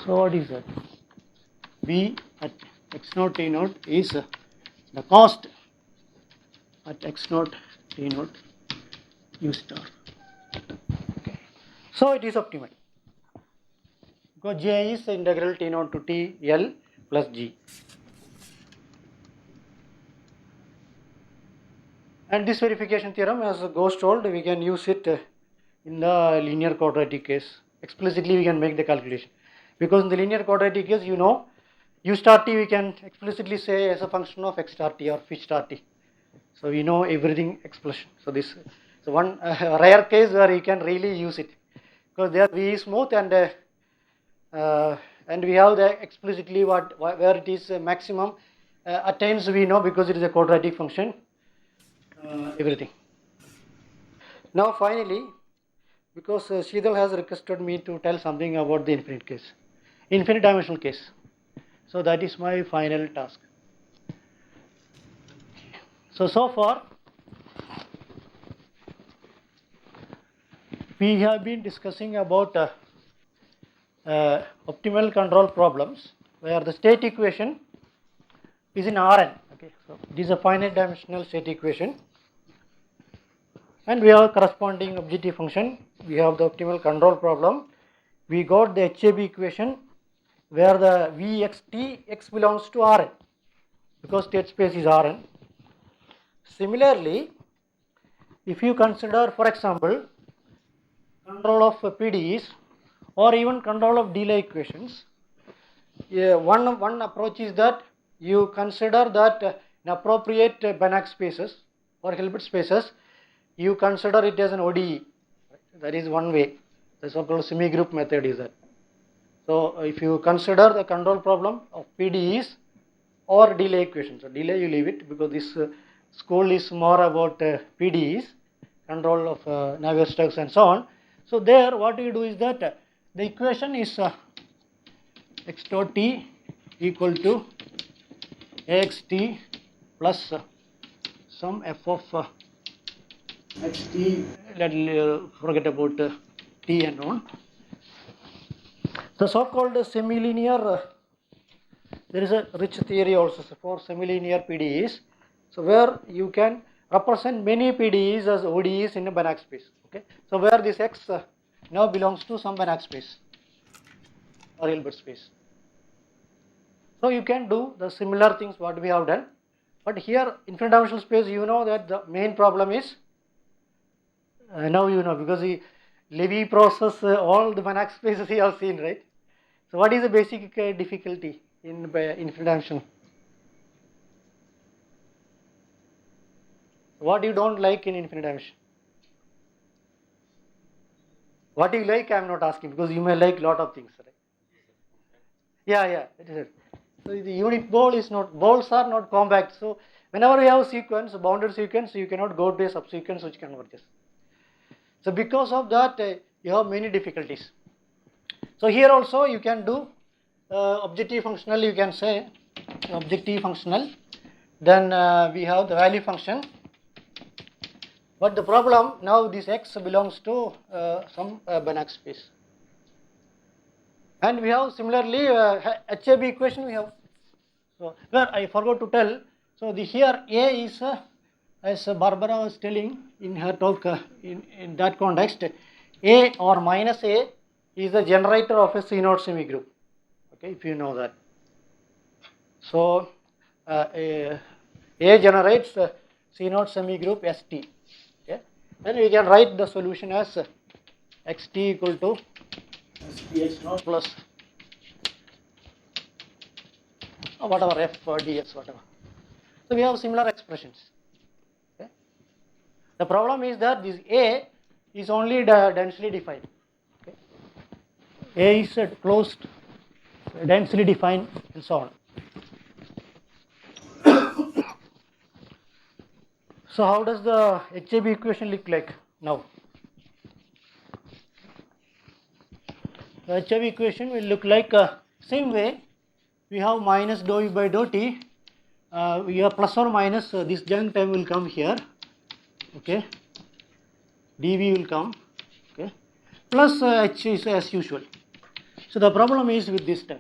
So what is that? B at x naught t naught is the cost at x naught t naught u star. Okay. So it is optimal because J is integral t naught to t L plus G. And this verification theorem, as Ghosh told, we can use it in the linear quadratic case. Explicitly we can make the calculation, because in the linear quadratic case, you know, u star t we can explicitly say as a function of x star t or phi star t. So we know everything expression. So this is one rare case where you can really use it, because there v is smooth and we have the explicitly where it is maximum at times we know, because it is a quadratic function. Everything. Now finally, because Sheetal has requested me to tell something about the infinite case, infinite dimensional case. So that is my final task. So far we have been discussing about optimal control problems where the state equation is in Rn. Okay, so this is a finite dimensional state equation, and we have a corresponding objective function. We have the optimal control problem. We got the HAB equation where the Vxt x belongs to Rn, because state space is Rn. Similarly, if you consider, for example, control of PDEs or even control of delay equations, one approach is that you consider that in appropriate Banach spaces or Hilbert spaces, you consider it as an ODE. That is one way. The so-called semi-group method is that. So if you consider the control problem of PDEs or delay equations, so delay you leave it, because this school is more about PDEs, control of Navier-Stokes and so on. So there what you do is that the equation is x dot t equal to axt plus some f of xt, forget about t and on. The so-called semilinear, there is a rich theory also for semilinear PDEs. So where you can represent many PDEs as ODEs in a Banach space. Okay, so where this x now belongs to some Banach space or Hilbert space. So you can do the similar things what we have done, but here infinite dimensional space, you know that the main problem is now you know, because the Levy process, all the Banach spaces you have seen, right? So what is the basic difficulty in infinite dimension? What you don't like in infinite dimension? What you like, I am not asking, because you may like lot of things, right? Yeah, that is it. So the unit ball is not, balls are not compact. So whenever you have sequence, bounded sequence, you cannot go to a subsequence which converges. So because of that, you have many difficulties. So here also you can do objective functional, you can say objective functional. Then we have the value function. But the problem now, this x belongs to some Banach space. And we have similarly HAB equation we have. So where I forgot to tell, so the here A is as Barbara was telling in her talk, in that context, A or minus A is the generator of a C0 semigroup. Okay, if you know that. So A generates C0 semigroup ST. Okay, then we can write the solution as xt equal to STH0 plus whatever f ds, whatever. So we have similar expressions. Okay. The problem is that this A is only densely defined. Okay. A is closed, densely defined, and so on. So how does the HAB equation look like now? The HAB equation will look like same way. We have minus dou v by dou t. We have plus or minus this joint term will come here. Okay, dv will come. Okay, plus h is as usual. So the problem is with this term.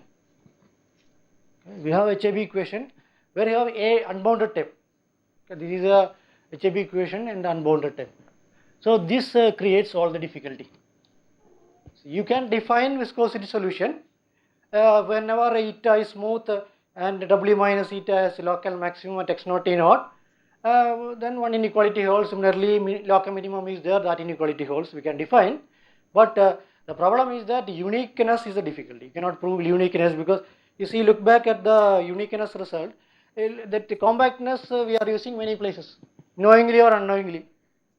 Okay, we have HAB equation where you have a unbounded term. Okay, this is a HAB equation and unbounded term. So this creates all the difficulty. So you can define viscosity solution whenever eta is smooth and W minus eta is local maximum at x naught t naught. Then one inequality holds. Similarly, local minimum is there, that inequality holds. We can define, but the problem is that uniqueness is the difficulty. You cannot prove uniqueness because you see, look back at the uniqueness result. That the compactness we are using many places, knowingly or unknowingly.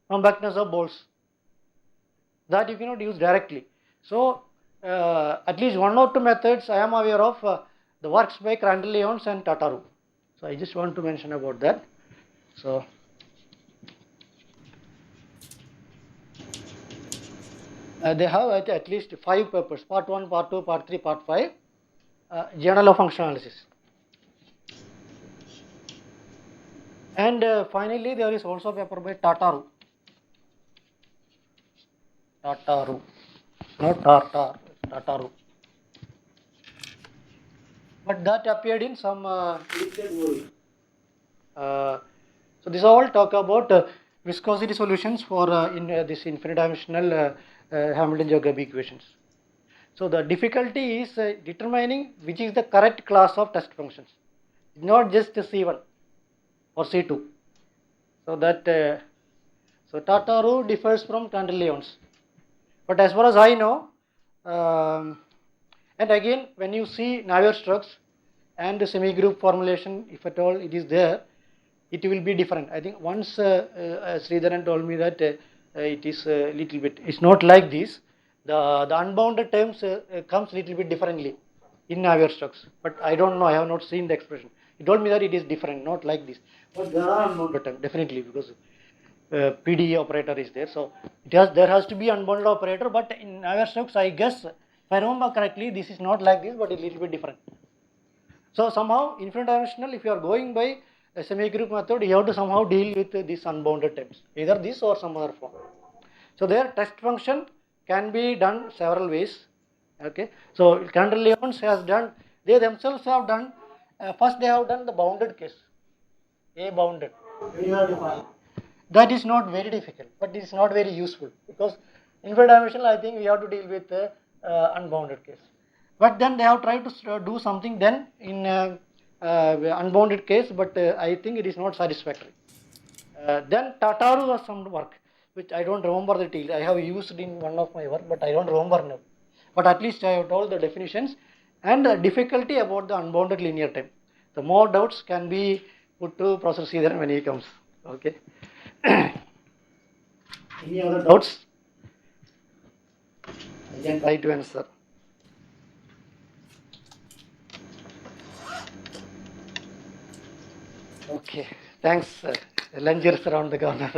Compactness of balls that you cannot use directly. So at least one or two methods I am aware of. The works by Crandall-Lyons and Tataru. So I just want to mention about that. So they have at least 5 papers: part 1, part 2, part 3, part 5. Journal of Functional Analysis. And finally, there is also a paper by Tataru. Tataru, not Tartar, Tataru. But that appeared in some edited volume. So this all talk about viscosity solutions for this infinite dimensional Hamilton-Jacobi equations. So the difficulty is determining which is the correct class of test functions, not just C1 or C2. So that so Tataru differs from Crandall-Lyons. But as far as I know, and again, when you see Navier-Stokes and the semi-group formulation, if at all it is there, it will be different. I think once Sridharan told me that it is a little bit, it's not like this. The unbounded terms comes little bit differently in Navier-Stokes, but I don't know, I have not seen the expression. He told me that it is different, not like this. But there are unbounded terms, definitely, because PD operator is there. So there has to be unbounded operator, but in Navier-Stokes, I guess, if I remember correctly, this is not like this, but a little bit different. So somehow, infinite dimensional, if you are going by a semi-group method, you have to somehow deal with these unbounded terms, either this or some other form. So their test function can be done several ways. Okay. So Crandall-Lyons has done, they themselves have done, first they have done the bounded case, A bounded. That is not very difficult, but it is not very useful because infinite dimensional, I think we have to deal with unbounded case. But then they have tried to do something then in unbounded case, but I think it is not satisfactory. Then Tataru was some work which I don't remember the detail. I have used in one of my work, but I don't remember now. But at least I have told the definitions and the difficulty about the unbounded linear time. The more doubts can be put to Professor Sridharan when he comes. Okay. Any other doubts? I can try to answer. Okay, thanks. Lunch is around the corner.